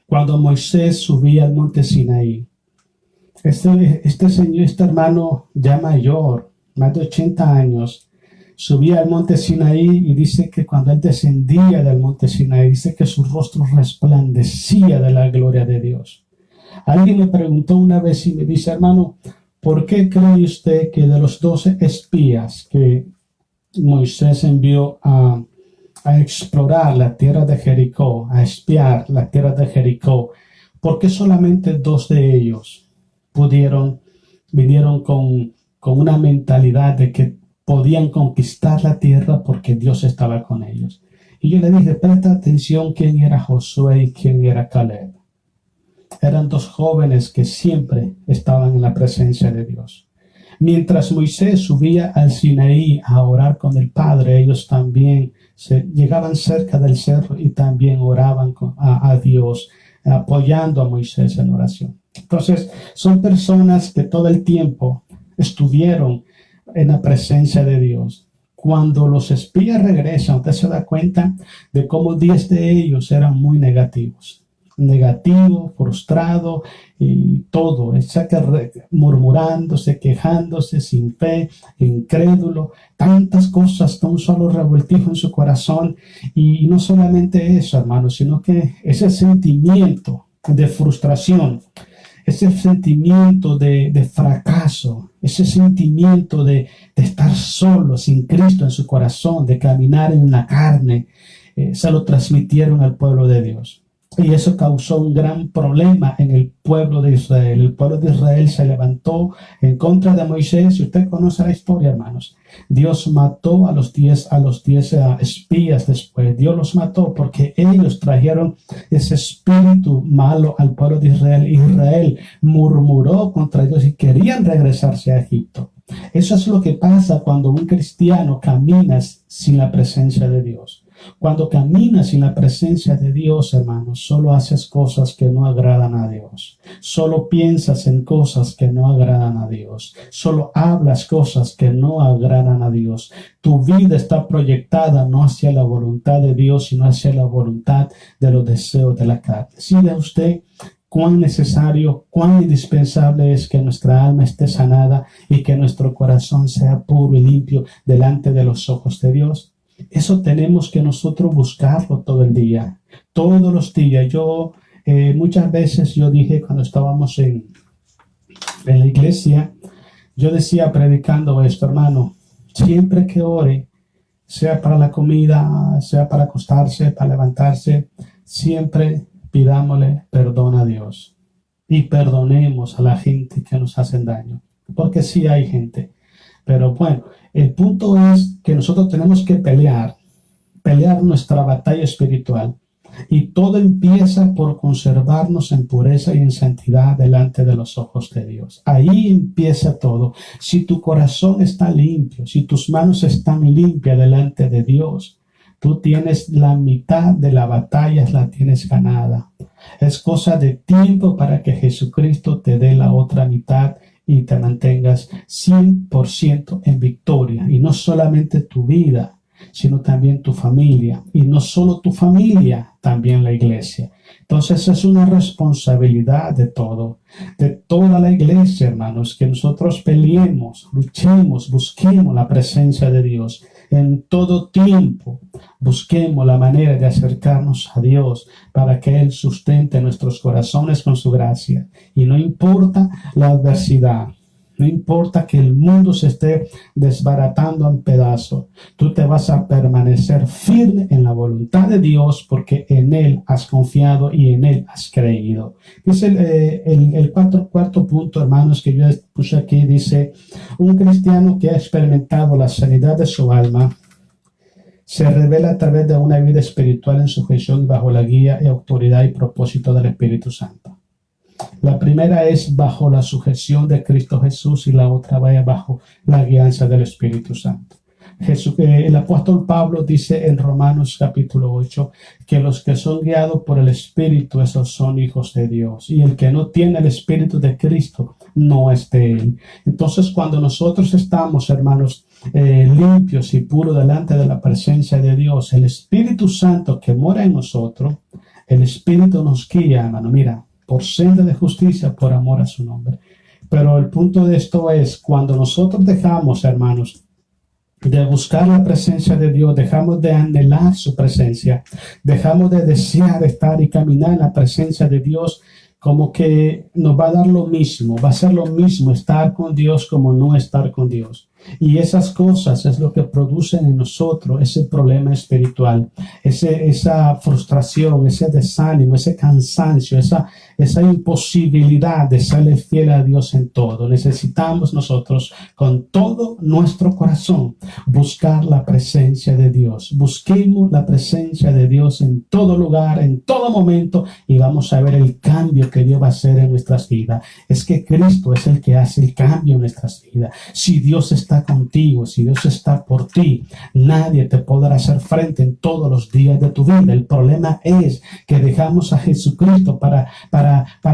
cuando Moisés subía al monte Sinaí, este hermano ya mayor, más de 80 años, subía al monte Sinaí y dice que cuando él descendía del monte Sinaí, dice que su rostro resplandecía de la gloria de Dios. Alguien me preguntó una vez y me dice, hermano, ¿por qué cree usted que de los 12 espías que Moisés envió a explorar la tierra de Jericó, a espiar la tierra de Jericó, por qué solamente 2 de ellos vinieron con una mentalidad de que podían conquistar la tierra porque Dios estaba con ellos? Y yo le dije, presta atención quién era Josué y quién era Caleb. Eran 2 jóvenes que siempre estaban en la presencia de Dios. Mientras Moisés subía al Sinaí a orar con el Padre, ellos también llegaban cerca del cerro y también oraban a Dios, apoyando a Moisés en oración. Entonces, son personas que todo el tiempo estuvieron en la presencia de Dios. Cuando los espías regresan, usted se da cuenta de cómo 10 de ellos eran muy negativos, frustrado y todo, murmurándose, quejándose, sin fe, incrédulo, tantas cosas, un solo revoltijo en su corazón. Y no solamente eso, hermanos, sino que ese sentimiento de frustración, ese sentimiento de fracaso, ese sentimiento de estar solo, sin Cristo en su corazón, de caminar en la carne, se lo transmitieron al pueblo de Dios. Y eso causó un gran problema en el pueblo de Israel. El pueblo de Israel se levantó en contra de Moisés. Y usted conoce la historia, hermanos. Dios mató a los 10 espías después. Dios los mató porque ellos trajeron ese espíritu malo al pueblo de Israel. Israel murmuró contra Dios y querían regresarse a Egipto. Eso es lo que pasa cuando un cristiano camina sin la presencia de Dios. Cuando caminas sin la presencia de Dios, hermanos, solo haces cosas que no agradan a Dios. Solo piensas en cosas que no agradan a Dios. Solo hablas cosas que no agradan a Dios. Tu vida está proyectada no hacia la voluntad de Dios, sino hacia la voluntad de los deseos de la carne. ¿Sigue usted cuán necesario, cuán indispensable es que nuestra alma esté sanada y que nuestro corazón sea puro y limpio delante de los ojos de Dios? Eso tenemos que nosotros buscarlo todo el día, todos los días. Muchas veces yo dije cuando estábamos en la iglesia, yo decía predicando esto, hermano, siempre que ore, sea para la comida, sea para acostarse, para levantarse, siempre pidámosle perdón a Dios y perdonemos a la gente que nos hacen daño, porque sí hay gente. Pero bueno, el punto es que nosotros tenemos que pelear nuestra batalla espiritual. Y todo empieza por conservarnos en pureza y en santidad delante de los ojos de Dios. Ahí empieza todo. Si tu corazón está limpio, si tus manos están limpias delante de Dios, tú tienes la mitad de la batalla, la tienes ganada. Es cosa de tiempo para que Jesucristo te dé la otra mitad y te mantengas 100% en victoria. Y no solamente tu vida, sino también tu familia. Y no solo tu familia, también la iglesia. Entonces es una responsabilidad de toda la iglesia, hermanos, que nosotros peleemos, luchemos, busquemos la presencia de Dios. En todo tiempo busquemos la manera de acercarnos a Dios para que Él sustente nuestros corazones con su gracia. Y no importa la adversidad, no importa que el mundo se esté desbaratando en pedazos, tú te vas a permanecer firme en la voluntad de Dios porque en Él has confiado y en Él has creído. Es el cuarto punto, hermanos, que yo puse aquí. Dice, un cristiano que ha experimentado la sanidad de su alma se revela a través de una vida espiritual en sujeción y bajo la guía y autoridad y propósito del Espíritu Santo. La primera es bajo la sujeción de Cristo Jesús y la otra vaya bajo la guianza del Espíritu Santo. El apóstol Pablo dice en Romanos capítulo 8 que los que son guiados por el Espíritu, esos son hijos de Dios. Y el que no tiene el Espíritu de Cristo no es de Él. Entonces, cuando nosotros estamos, hermanos, limpios y puros delante de la presencia de Dios, el Espíritu Santo que mora en nosotros, el Espíritu nos guía, hermano, mira, por senda de justicia, por amor a su nombre. Pero el punto de esto es, cuando nosotros dejamos, hermanos, de buscar la presencia de Dios, dejamos de anhelar su presencia, dejamos de desear estar y caminar en la presencia de Dios, como que nos va a dar lo mismo, va a ser lo mismo estar con Dios como no estar con Dios. Y esas cosas es lo que producen en nosotros ese problema espiritual, esa frustración, ese desánimo, ese cansancio, esa imposibilidad de serle fiel a Dios en todo. Necesitamos nosotros con todo nuestro corazón buscar la presencia de Dios. Busquemos la presencia de Dios en todo lugar, en todo momento, y vamos a ver el cambio que Dios va a hacer en nuestras vidas. Es que Cristo es el que hace el cambio en nuestras vidas. Si Dios está contigo, si Dios está por ti, nadie te podrá hacer frente en todos los días de tu vida. El problema es que dejamos a Jesucristo para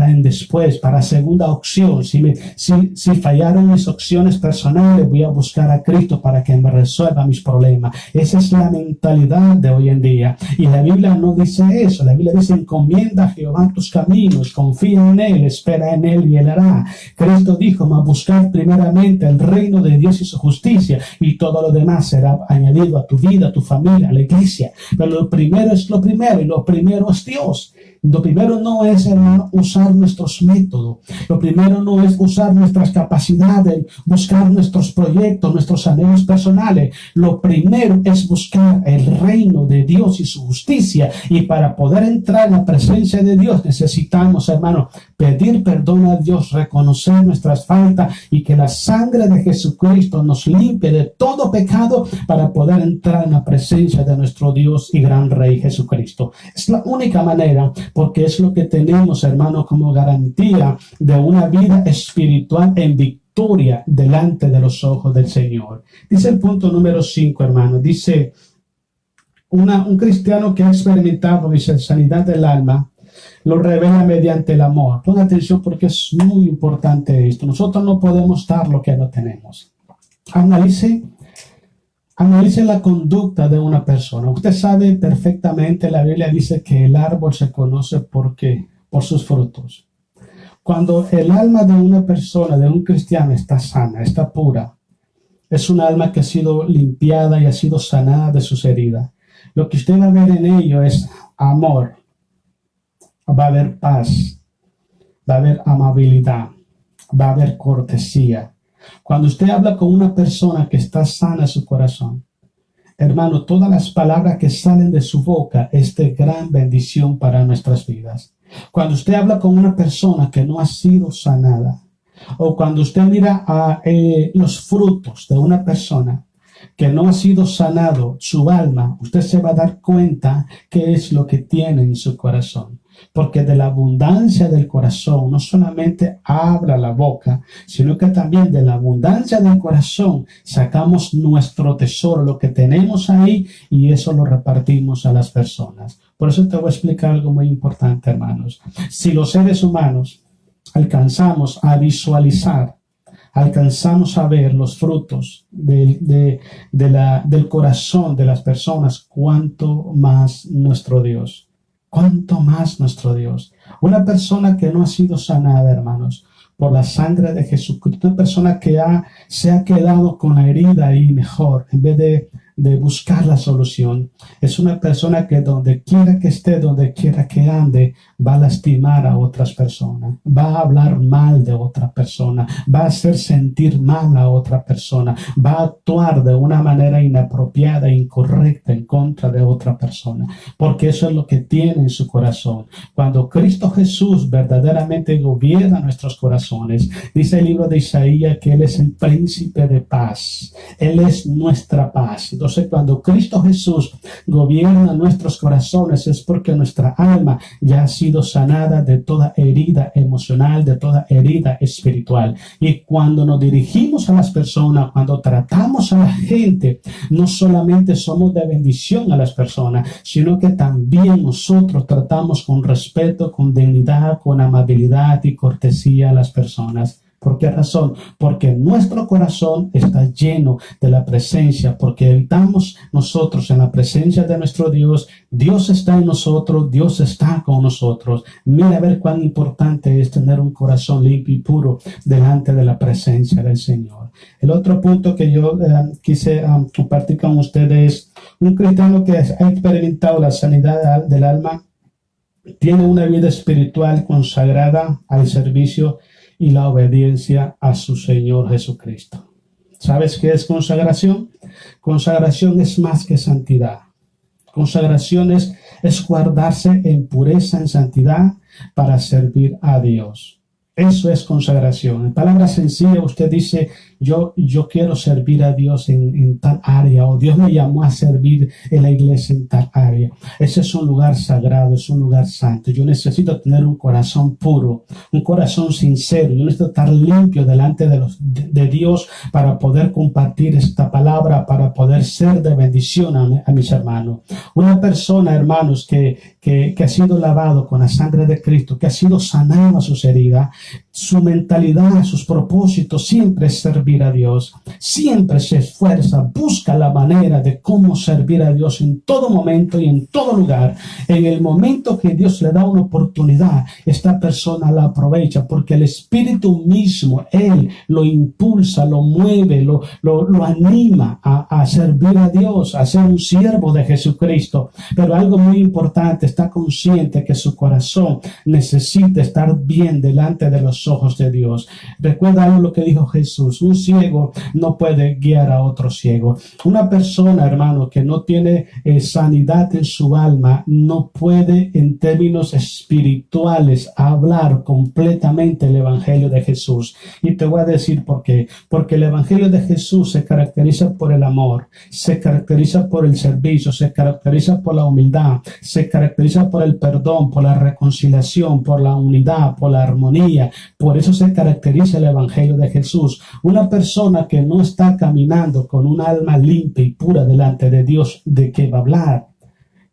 en después, para segunda opción. Si fallaron mis opciones personales, voy a buscar a Cristo para que me resuelva mis problemas. Esa es la mentalidad de hoy en día. Y la Biblia no dice eso. La Biblia dice: encomienda a Jehová tus caminos, confía en Él, espera en Él y Él hará. Cristo dijo: mas buscar primeramente el reino de Dios y su justicia, y todo lo demás será añadido a tu vida, a tu familia, a la iglesia. Pero lo primero es lo primero, y lo primero es Dios. Lo primero no es, hermano, usar nuestros métodos. Lo primero no es usar nuestras capacidades, buscar nuestros proyectos, nuestros anhelos personales. Lo primero es buscar el reino de Dios y su justicia. Y para poder entrar en la presencia de Dios necesitamos, hermano, pedir perdón a Dios, reconocer nuestras faltas y que la sangre de Jesucristo nos limpie de todo pecado para poder entrar en la presencia de nuestro Dios y gran Rey Jesucristo. Es la única manera, porque es lo que tenemos, hermano, como garantía de una vida espiritual en victoria delante de los ojos del Señor. Dice el punto número 5, hermano. Dice, un cristiano que ha experimentado, dice, sanidad del alma, lo revela mediante el amor. Ponga atención porque es muy importante esto. Nosotros no podemos dar lo que no tenemos. Analice la conducta de una persona. Usted sabe perfectamente, la Biblia dice que el árbol se conoce por sus frutos. Cuando el alma de una persona, de un cristiano, está sana, está pura, es un alma que ha sido limpiada y ha sido sanada de sus heridas. Lo que usted va a ver en ello es amor, va a haber paz, va a haber amabilidad, va a haber cortesía. Cuando usted habla con una persona que está sana en su corazón, hermano, todas las palabras que salen de su boca es de gran bendición para nuestras vidas. Cuando usted habla con una persona que no ha sido sanada, o cuando usted mira los frutos de una persona que no ha sido sanado su alma, usted se va a dar cuenta qué es lo que tiene en su corazón. Porque de la abundancia del corazón no solamente habla la boca, sino que también de la abundancia del corazón sacamos nuestro tesoro, lo que tenemos ahí, y eso lo repartimos a las personas. Por eso te voy a explicar algo muy importante, hermanos. Si los seres humanos alcanzamos a visualizar, alcanzamos a ver los frutos del corazón de las personas, cuánto más nuestro Dios. ¿Cuánto más nuestro Dios? Una persona que no ha sido sanada, hermanos, por la sangre de Jesucristo, una persona que se ha quedado con la herida ahí mejor, en vez de buscar la solución, es una persona que donde quiera que esté, donde quiera que ande, va a lastimar a otras personas, va a hablar mal de otra persona, va a hacer sentir mal a otra persona, va a actuar de una manera inapropiada e incorrecta en contra de otra persona, porque eso es lo que tiene en su corazón. Cuando Cristo Jesús verdaderamente gobierna nuestros corazones, dice el libro de Isaías que Él es el príncipe de paz, Él es nuestra paz. Entonces, cuando Cristo Jesús gobierna nuestros corazones es porque nuestra alma ya ha sido sanada de toda herida emocional, de toda herida espiritual. Y cuando nos dirigimos a las personas, cuando tratamos a la gente, no solamente somos de bendición a las personas, sino que también nosotros tratamos con respeto, con dignidad, con amabilidad y cortesía a las personas. ¿Por qué razón? Porque nuestro corazón está lleno de la presencia, porque estamos nosotros en la presencia de nuestro Dios. Dios está en nosotros, Dios está con nosotros. Mira a ver cuán importante es tener un corazón limpio y puro delante de la presencia del Señor. El otro punto que yo quise compartir con ustedes, un cristiano que ha experimentado la sanidad del alma, tiene una vida espiritual consagrada al servicio y la obediencia a su Señor Jesucristo. ¿Sabes qué es consagración? Consagración es más que santidad. Consagración es guardarse en pureza, en santidad, para servir a Dios. Eso es consagración. En palabras sencillas, usted dice, yo quiero servir a Dios en tal área, o Dios me llamó a servir en la iglesia en tal área. Ese es un lugar sagrado, es un lugar santo. Yo necesito tener un corazón puro, un corazón sincero. Yo necesito estar limpio delante de Dios para poder compartir esta palabra, para poder ser de bendición a mis hermanos. Una persona, hermanos, que ha sido lavado con la sangre de Cristo, que ha sido sanado a sus heridas, su mentalidad, sus propósitos siempre es servir a Dios. Siempre se esfuerza, busca la manera de cómo servir a Dios en todo momento y en todo lugar. En el momento que Dios le da una oportunidad, esta persona la aprovecha porque el Espíritu mismo, Él lo impulsa, lo mueve, lo anima a servir a Dios, a ser un siervo de Jesucristo. Pero algo muy importante, está consciente que su corazón necesita estar bien delante de los ojos de Dios. Recuerda lo que dijo Jesús: un ciego no puede guiar a otro ciego. Una persona, hermano, que no tiene sanidad en su alma, no puede en términos espirituales hablar completamente el Evangelio de Jesús. Y te voy a decir por qué. Porque el Evangelio de Jesús se caracteriza por el amor, se caracteriza por el servicio, se caracteriza por la humildad, se caracteriza por el perdón, por la reconciliación, por la unidad, por la armonía. Por eso se caracteriza el Evangelio de Jesús. Una persona que no está caminando con un alma limpia y pura delante de Dios, ¿de qué va a hablar?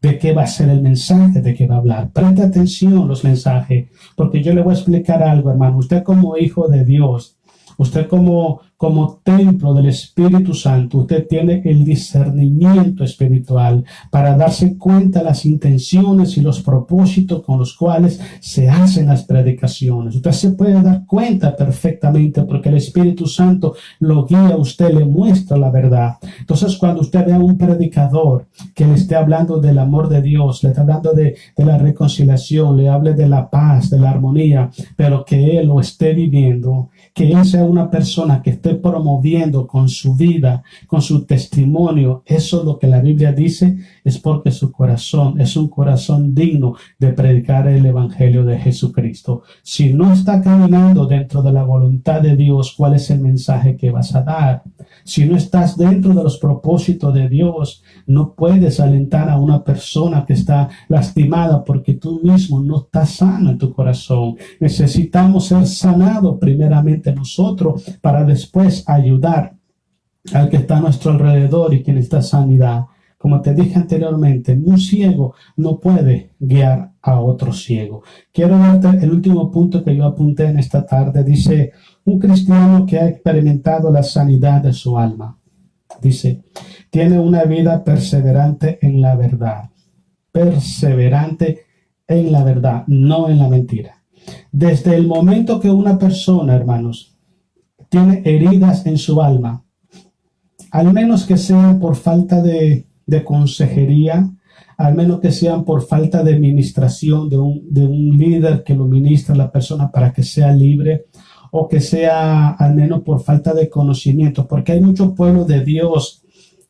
¿De qué va a ser el mensaje? ¿De qué va a hablar? Preste atención a los mensajes, porque yo le voy a explicar algo, hermano. Usted como hijo de Dios, usted como templo del Espíritu Santo, usted tiene el discernimiento espiritual para darse cuenta de las intenciones y los propósitos con los cuales se hacen las predicaciones. Usted se puede dar cuenta perfectamente porque el Espíritu Santo lo guía a usted, le muestra la verdad. Entonces, cuando usted ve a un predicador que le esté hablando del amor de Dios, le está hablando de la reconciliación, le hable de la paz, de la armonía, pero que él lo esté viviendo, que él sea una persona que esté promoviendo con su vida, con su testimonio, eso es lo que la Biblia dice, es porque su corazón es un corazón digno de predicar el Evangelio de Jesucristo. Si no está caminando dentro de la voluntad de Dios, ¿cuál es el mensaje que vas a dar? Si no estás dentro de los propósitos de Dios, no puedes alentar a una persona que está lastimada porque tú mismo no estás sano en tu corazón. Necesitamos ser sanados primeramente nosotros para después ayudar al que está a nuestro alrededor y quien está sanidad. Como te dije anteriormente, un ciego no puede guiar a otro ciego. Quiero darte el último punto que yo apunté en esta tarde. Dice, un cristiano que ha experimentado la sanidad de su alma, dice, tiene una vida perseverante en la verdad. Perseverante en la verdad, no en la mentira. Desde el momento que una persona, hermanos, tiene heridas en su alma, al menos que sean por falta de consejería, al menos que sean por falta de ministración de un líder que lo ministra a la persona para que sea libre, o que sea al menos por falta de conocimiento, porque hay muchos pueblos de Dios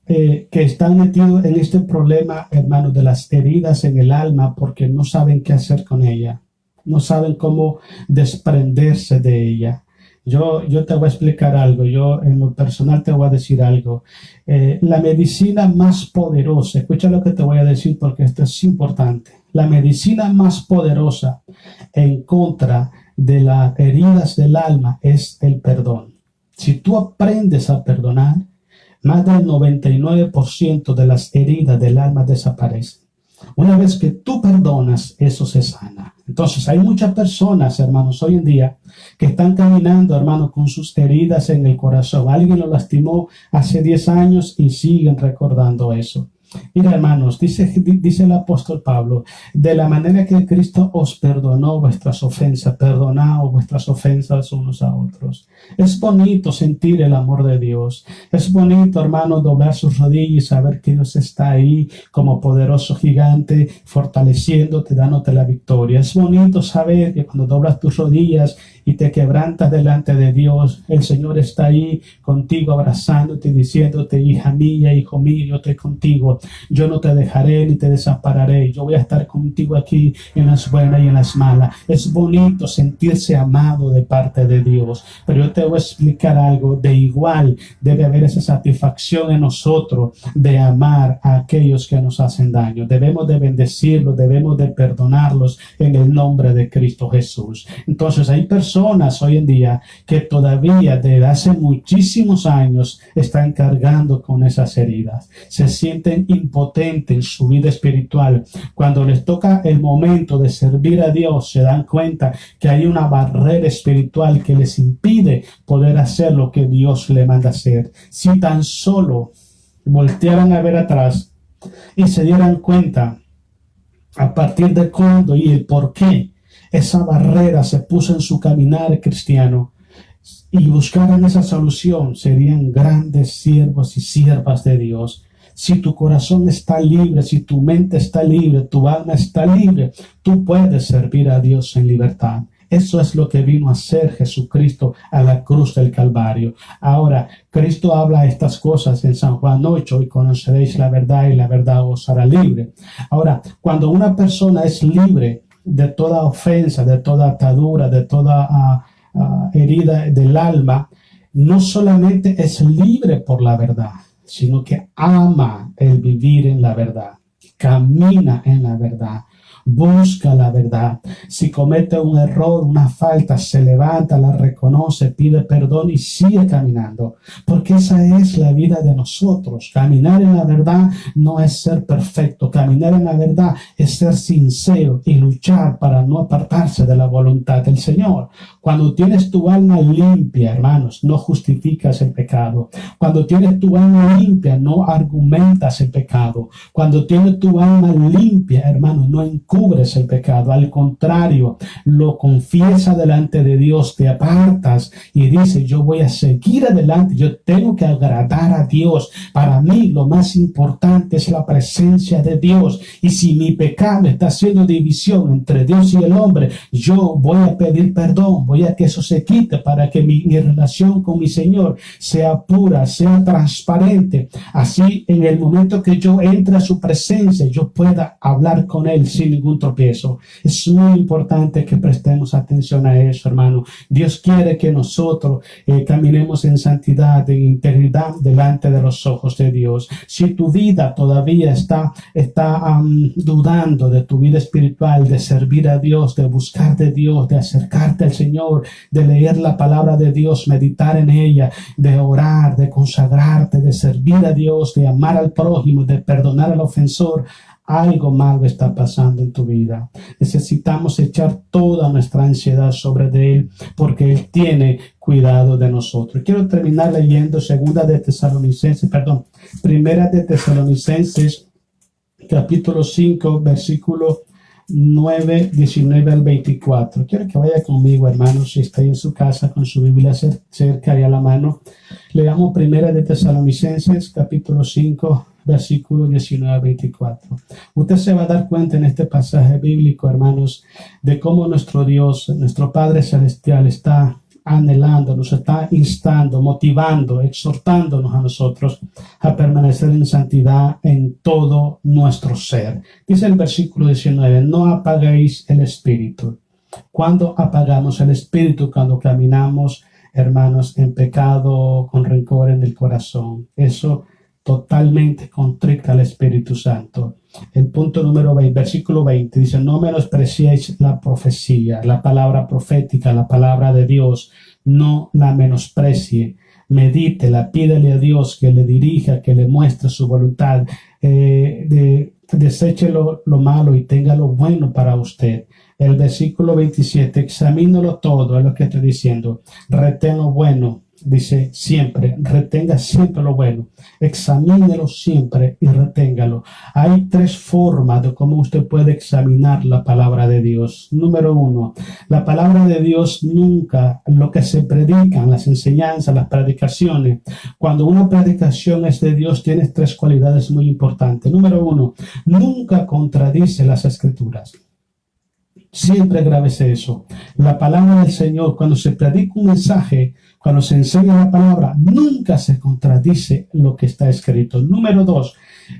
que están metidos en este problema, hermanos, de las heridas en el alma, porque no saben qué hacer con ella, no saben cómo desprenderse de ella. Yo te voy a explicar algo, yo en lo personal te voy a decir algo. La medicina más poderosa, escucha lo que te voy a decir porque esto es importante. La medicina más poderosa en contra de las heridas del alma es el perdón. Si tú aprendes a perdonar, más del 99% de las heridas del alma desaparecen. Una vez que tú perdonas, eso se sana. Entonces hay muchas personas, hermanos, hoy en día que están caminando, hermanos, con sus heridas en el corazón. Alguien lo lastimó hace 10 años y siguen recordando eso. Mira, hermanos, dice el apóstol Pablo, de la manera que Cristo os perdonó vuestras ofensas, perdonaos vuestras ofensas unos a otros. Es bonito sentir el amor de Dios. Es bonito, hermano, doblar sus rodillas y saber que Dios está ahí como poderoso gigante, fortaleciéndote, dándote la victoria. Es bonito saber que cuando doblas tus rodillas y te quebrantas delante de Dios, el Señor está ahí contigo, abrazándote y diciéndote, hija mía, hijo mío, yo estoy contigo. Yo no te dejaré ni te desampararé. Yo voy a estar contigo aquí en las buenas y en las malas. Es bonito sentirse amado de parte de Dios. Pero yo te voy a explicar algo. De igual debe haber esa satisfacción en nosotros de amar a aquellos que nos hacen daño. Debemos de bendecirlos, debemos de perdonarlos en el nombre de Cristo Jesús. Entonces hay personas hoy en día que todavía desde hace muchísimos años están cargando con esas heridas. Se sienten impotentes en su vida espiritual. Cuando les toca el momento de servir a Dios, se dan cuenta que hay una barrera espiritual que les impide poder hacer lo que Dios le manda hacer. Si tan solo voltearan a ver atrás y se dieran cuenta a partir de cuándo y el por qué esa barrera se puso en su caminar cristiano y buscaran esa solución, serían grandes siervos y siervas de Dios. Si tu corazón está libre, si tu mente está libre, tu alma está libre, tú puedes servir a Dios en libertad. Eso es lo que vino a hacer Jesucristo a la cruz del Calvario. Ahora, Cristo habla estas cosas en San Juan 8, y conoceréis la verdad y la verdad os hará libre. Ahora, cuando una persona es libre de toda ofensa, de toda atadura, de toda herida del alma, no solamente es libre por la verdad, sino que ama el vivir en la verdad, camina en la verdad, busca la verdad. Si comete un error, una falta, se levanta, la reconoce, pide perdón y sigue caminando. Porque esa es la vida de nosotros. Caminar en la verdad no es ser perfecto. Caminar en la verdad es ser sincero y luchar para no apartarse de la voluntad del Señor. Cuando tienes tu alma limpia, hermanos, no justificas el pecado. Cuando tienes tu alma limpia, no argumentas el pecado. Cuando tienes tu alma limpia, hermanos, no encubres el pecado. Al contrario, lo confiesa delante de Dios, te apartas y dices, yo voy a seguir adelante, yo tengo que agradar a Dios. Para mí lo más importante es la presencia de Dios. Y si mi pecado está haciendo división entre Dios y el hombre, yo voy a pedir perdón, voy a que eso se quite para que mi relación con mi Señor sea pura, sea transparente. Así, en el momento que yo entre a su presencia, yo pueda hablar con Él sin ningún tropiezo. Es muy importante que prestemos atención a eso, hermano. Dios quiere que nosotros caminemos en santidad, en integridad delante de los ojos de Dios. Si tu vida todavía está dudando de tu vida espiritual, de servir a Dios, de buscar de Dios, de acercarte al Señor, de leer la palabra de Dios, meditar en ella, de orar, de consagrarte, de servir a Dios, de amar al prójimo, de perdonar al ofensor, algo malo está pasando en tu vida. Necesitamos echar toda nuestra ansiedad sobre Él, porque Él tiene cuidado de nosotros. Quiero terminar leyendo Primera de Tesalonicenses, capítulo 5, versículo 9, 19 al 24. Quiero que vaya conmigo, hermanos, si está en su casa con su Biblia cerca y a la mano. Leamos Primera de Tesalonicenses, capítulo 5, versículo 19 al 24. Usted se va a dar cuenta en este pasaje bíblico, hermanos, de cómo nuestro Dios, nuestro Padre Celestial, está anhelando, nos está instando, motivando, exhortándonos a nosotros a permanecer en santidad en todo nuestro ser. Dice el versículo 19, no apaguéis el espíritu. ¿Cuándo apagamos el espíritu? Cuando caminamos, hermanos, en pecado, con rencor en el corazón. Eso totalmente contrita al Espíritu Santo. El punto número 20, versículo 20, dice, no menospreciéis la profecía, la palabra profética, la palabra de Dios, no la menosprecie, medítela, pídele a Dios que le dirija, que le muestre su voluntad. deseche lo malo y tenga lo bueno para usted. El versículo 27, examínalo todo, es lo que estoy diciendo. Retén lo bueno, dice siempre, retenga siempre lo bueno. Examínelo siempre y reténgalo. Hay tres formas de cómo usted puede examinar la palabra de Dios. Número uno, la palabra de Dios nunca, lo que se predican, las enseñanzas, las predicaciones, cuando una predicación es de Dios, tiene tres cualidades muy importantes. Número uno, nunca contradice las escrituras. Siempre grábese eso. La palabra del Señor, cuando se predica un mensaje, cuando se enseña la palabra, nunca se contradice lo que está escrito. Número dos,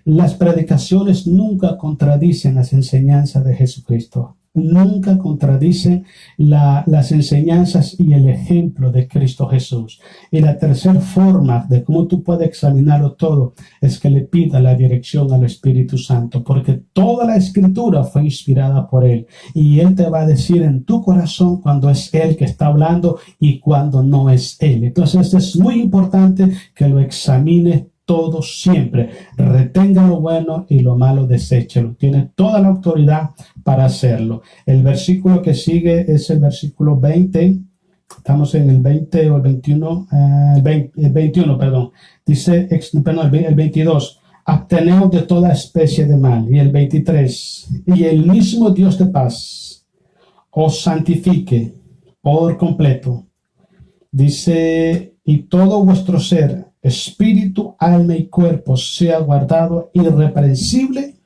las predicaciones nunca contradicen las enseñanzas de Jesucristo. Nunca contradicen las enseñanzas y el ejemplo de Cristo Jesús. Y la tercera forma de cómo tú puedes examinarlo todo es que le pida la dirección al Espíritu Santo, porque toda la escritura fue inspirada por Él. Y Él te va a decir en tu corazón cuando es Él que está hablando y cuando no es Él. Entonces es muy importante que lo examines todo siempre. Retenga lo bueno y lo malo deséchelo. Tiene toda la autoridad para hacerlo. El versículo que sigue es el versículo 20. Estamos en el 20 o el 21. El 21, perdón. Dice, el 22. Absteneos de toda especie de mal. Y el 23. Y el mismo Dios de paz os santifique por completo. Dice, y todo vuestro ser, espíritu, alma y cuerpo sea guardado irreprensible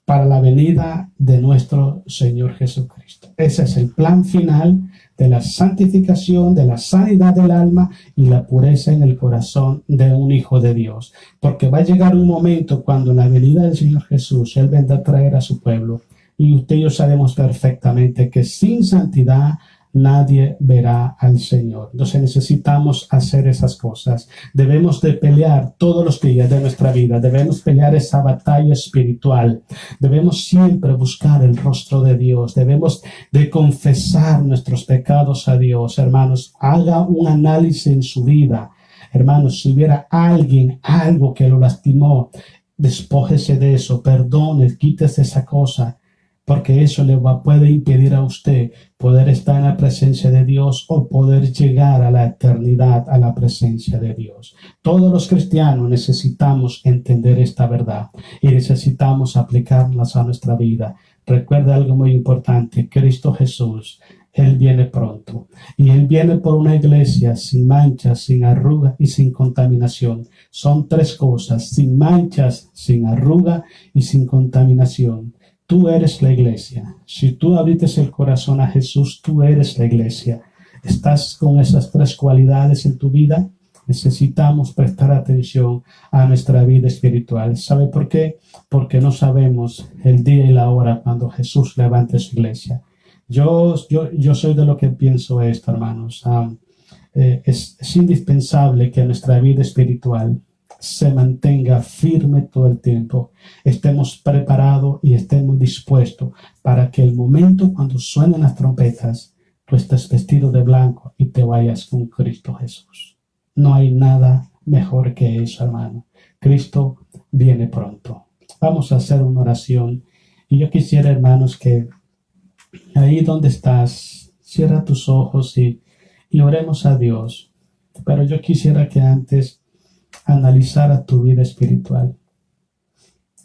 para la venida de nuestro Señor Jesucristo. Ese es el plan final de la santificación, de la sanidad del alma y la pureza en el corazón de un hijo de Dios. Porque va a llegar un momento cuando en la venida del Señor Jesús, Él vendrá a traer a su pueblo. Y usted y yo sabemos perfectamente que sin santidad nadie verá al Señor. Entonces necesitamos hacer esas cosas. Debemos de pelear todos los días de nuestra vida. Debemos pelear esa batalla espiritual. Debemos siempre buscar el rostro de Dios. Debemos de confesar nuestros pecados a Dios. Hermanos, haga un análisis en su vida. Hermanos, si hubiera alguien, algo que lo lastimó, despójese de eso, perdone, quítese esa cosa. Porque eso puede impedir a usted poder estar en la presencia de Dios o poder llegar a la eternidad, a la presencia de Dios. Todos los cristianos necesitamos entender esta verdad y necesitamos aplicarlas a nuestra vida. Recuerda algo muy importante, Cristo Jesús, Él viene pronto. Y Él viene por una iglesia sin manchas, sin arruga y sin contaminación. Son tres cosas, sin manchas, sin arruga y sin contaminación. Tú eres la iglesia. Si tú abriste el corazón a Jesús, tú eres la iglesia. ¿Estás con esas tres cualidades en tu vida? Necesitamos prestar atención a nuestra vida espiritual. ¿Sabe por qué? Porque no sabemos el día y la hora cuando Jesús levante su iglesia. Yo soy de lo que pienso esto, hermanos. Es indispensable que nuestra vida espiritual se mantenga firme todo el tiempo, estemos preparados y estemos dispuestos para que el momento cuando suenen las trompetas, tú estés vestido de blanco y te vayas con Cristo Jesús. No hay nada mejor que eso, hermano. Cristo viene pronto. Vamos a hacer una oración y yo quisiera, hermanos, que ahí donde estás, cierra tus ojos y oremos a Dios. Pero yo quisiera que antes analizara tu vida espiritual.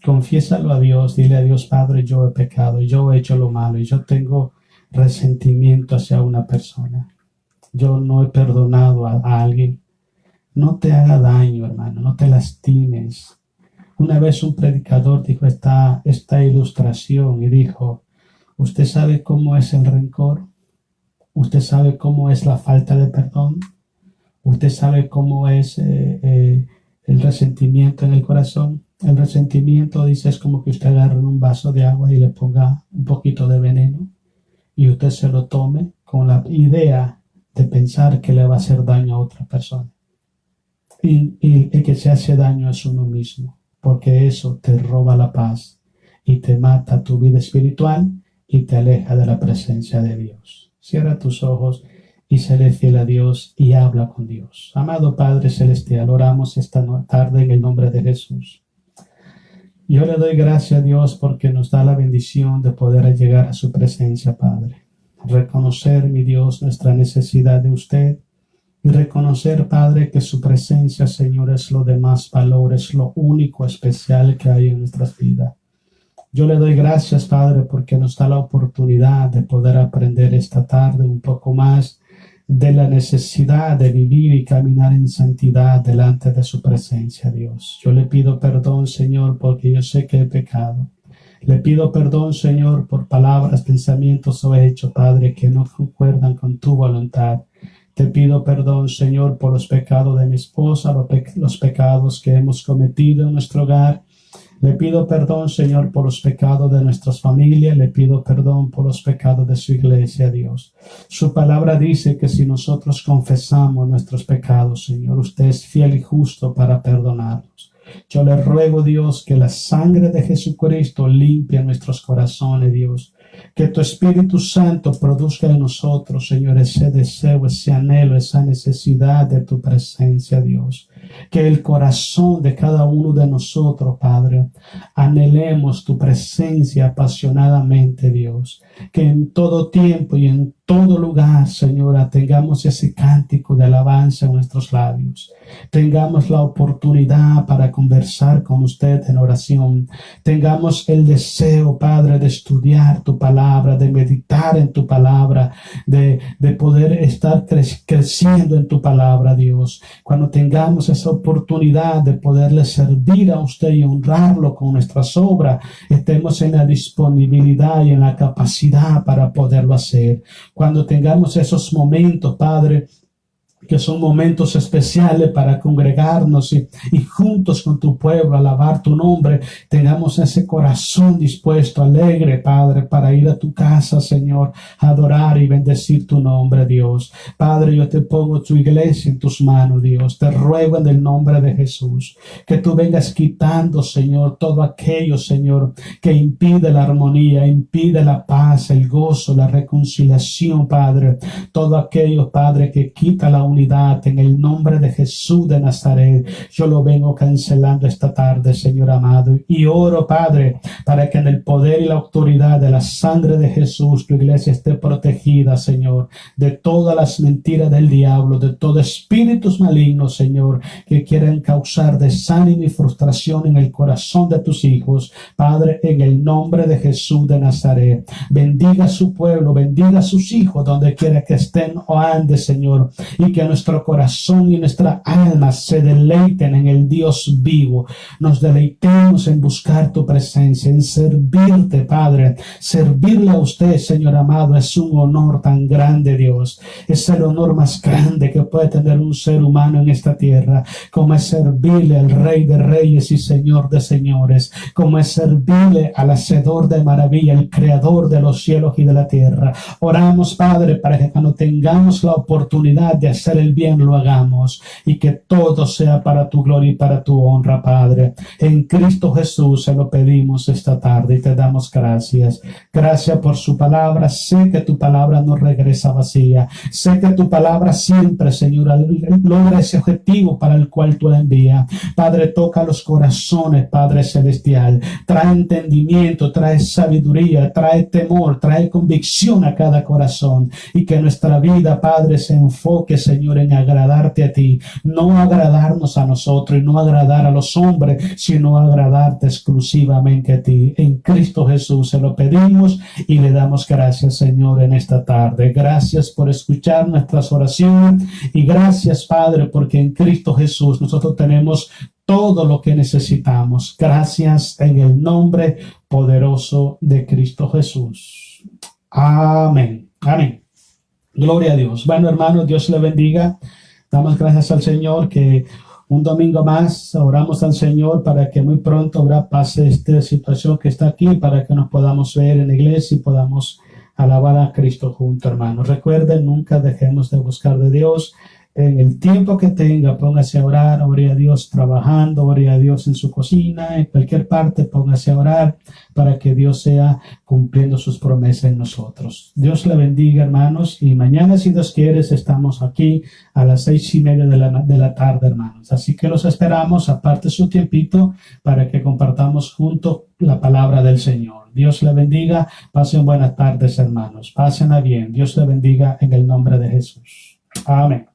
Confiésalo a Dios, dile a Dios, Padre, yo he pecado, yo he hecho lo malo y yo tengo resentimiento hacia una persona. Yo no he perdonado a alguien. No te haga daño, hermano, no te lastimes. Una vez un predicador dijo esta ilustración y dijo, ¿usted sabe cómo es el rencor? ¿Usted sabe cómo es la falta de perdón? ¿Usted sabe cómo es el resentimiento en el corazón? El resentimiento, dice, es como que usted agarre un vaso de agua y le ponga un poquito de veneno y usted se lo tome con la idea de pensar que le va a hacer daño a otra persona. Y el que se hace daño es uno mismo, porque eso te roba la paz y te mata tu vida espiritual y te aleja de la presencia de Dios. Cierra tus ojos y séle fiel a Dios y habla con Dios. Amado Padre Celestial, oramos esta tarde en el nombre de Jesús. Yo le doy gracias a Dios porque nos da la bendición de poder llegar a su presencia, Padre. Reconocer, mi Dios, nuestra necesidad de usted y reconocer, Padre, que su presencia, Señor, es lo de más valor, es lo único especial que hay en nuestras vidas. Yo le doy gracias, Padre, porque nos da la oportunidad de poder aprender esta tarde un poco más de la necesidad de vivir y caminar en santidad delante de su presencia, Dios. Yo le pido perdón, Señor, porque yo sé que he pecado. Le pido perdón, Señor, por palabras, pensamientos o hechos, Padre, que no concuerdan con tu voluntad. Te pido perdón, Señor, por los pecados de mi esposa, los pecados que hemos cometido en nuestro hogar. Le pido perdón, Señor, por los pecados de nuestras familias. Le pido perdón por los pecados de su iglesia, Dios. Su palabra dice que si nosotros confesamos nuestros pecados, Señor, usted es fiel y justo para perdonarlos. Yo le ruego, Dios, que la sangre de Jesucristo limpie nuestros corazones, Dios. Que tu Espíritu Santo produzca en nosotros, Señor, ese deseo, ese anhelo, esa necesidad de tu presencia, Dios. Que el corazón de cada uno de nosotros, Padre, anhelemos tu presencia apasionadamente, Dios. Que en todo tiempo y en todo lugar, Señora, tengamos ese cántico de alabanza en nuestros labios. Tengamos la oportunidad para conversar con usted en oración. Tengamos el deseo, Padre, de estudiar tu palabra, de meditar en tu palabra, de poder estar creciendo en tu palabra, Dios. Cuando tengamos esa oportunidad de poderle servir a usted y honrarlo con nuestras obras, estemos en la disponibilidad y en la capacidad para poderlo hacer. Cuando tengamos esos momentos, Padre, que son momentos especiales para congregarnos y juntos con tu pueblo alabar tu nombre, tengamos ese corazón dispuesto, alegre, Padre, para ir a tu casa, Señor, adorar y bendecir tu nombre, Dios. Padre, yo te pongo tu iglesia en tus manos, Dios. Te ruego en el nombre de Jesús que tú vengas quitando, Señor, todo aquello, Señor, que impide la armonía, impide la paz, el gozo, la reconciliación, Padre. Todo aquello, Padre, que quita la unidad, en el nombre de Jesús de Nazaret, yo lo vengo cancelando esta tarde, Señor amado, y oro, Padre, para que en el poder y la autoridad de la sangre de Jesús, tu iglesia esté protegida, Señor, de todas las mentiras del diablo, de todos espíritus malignos, Señor, que quieran causar desánimo y frustración en el corazón de tus hijos. Padre, en el nombre de Jesús de Nazaret, bendiga a su pueblo, bendiga a sus hijos, donde quiera que estén o anden, Señor, y que nuestro corazón y nuestra alma se deleiten en el Dios vivo. Nos deleitemos en buscar tu presencia, en servirte, Padre. Servirle a usted, Señor amado, es un honor tan grande, Dios. Es el honor más grande que puede tener un ser humano en esta tierra, como es servirle al Rey de Reyes y Señor de Señores, como es servirle al Hacedor de maravilla, el Creador de los cielos y de la tierra. Oramos, Padre, para que cuando tengamos la oportunidad de hacer el bien lo hagamos y que todo sea para tu gloria y para tu honra, Padre. En Cristo Jesús se lo pedimos esta tarde y te damos gracias. Gracias por su palabra. Sé que tu palabra no regresa vacía. Sé que tu palabra siempre, Señor, logra ese objetivo para el cual tú la envías. Padre, toca los corazones, Padre celestial. Trae entendimiento, trae sabiduría, trae temor, trae convicción a cada corazón y que nuestra vida, Padre, se enfoque, Señor, en agradarte a ti, no agradarnos a nosotros y no agradar a los hombres, sino agradarte exclusivamente a ti. En Cristo Jesús se lo pedimos y le damos gracias, Señor, en esta tarde. Gracias por escuchar nuestras oraciones y gracias, Padre, porque en Cristo Jesús nosotros tenemos todo lo que necesitamos. Gracias en el nombre poderoso de Cristo Jesús. Amén. Amén. Gloria a Dios. Bueno, hermanos, Dios le bendiga. Damos gracias al Señor que un domingo más oramos al Señor para que muy pronto pase esta situación que está aquí, para que nos podamos ver en la iglesia y podamos alabar a Cristo juntos, hermanos. Recuerden, nunca dejemos de buscar de Dios. En el tiempo que tenga, póngase a orar, ore a Dios trabajando, ore a Dios en su cocina, en cualquier parte, póngase a orar para que Dios sea cumpliendo sus promesas en nosotros. Dios le bendiga, hermanos, y mañana, si Dios quiere, estamos aquí a las 6:30 de la tarde, hermanos. Así que los esperamos, aparte su tiempito, para que compartamos juntos la palabra del Señor. Dios le bendiga, pasen buenas tardes, hermanos, pasen a bien. Dios le bendiga en el nombre de Jesús. Amén.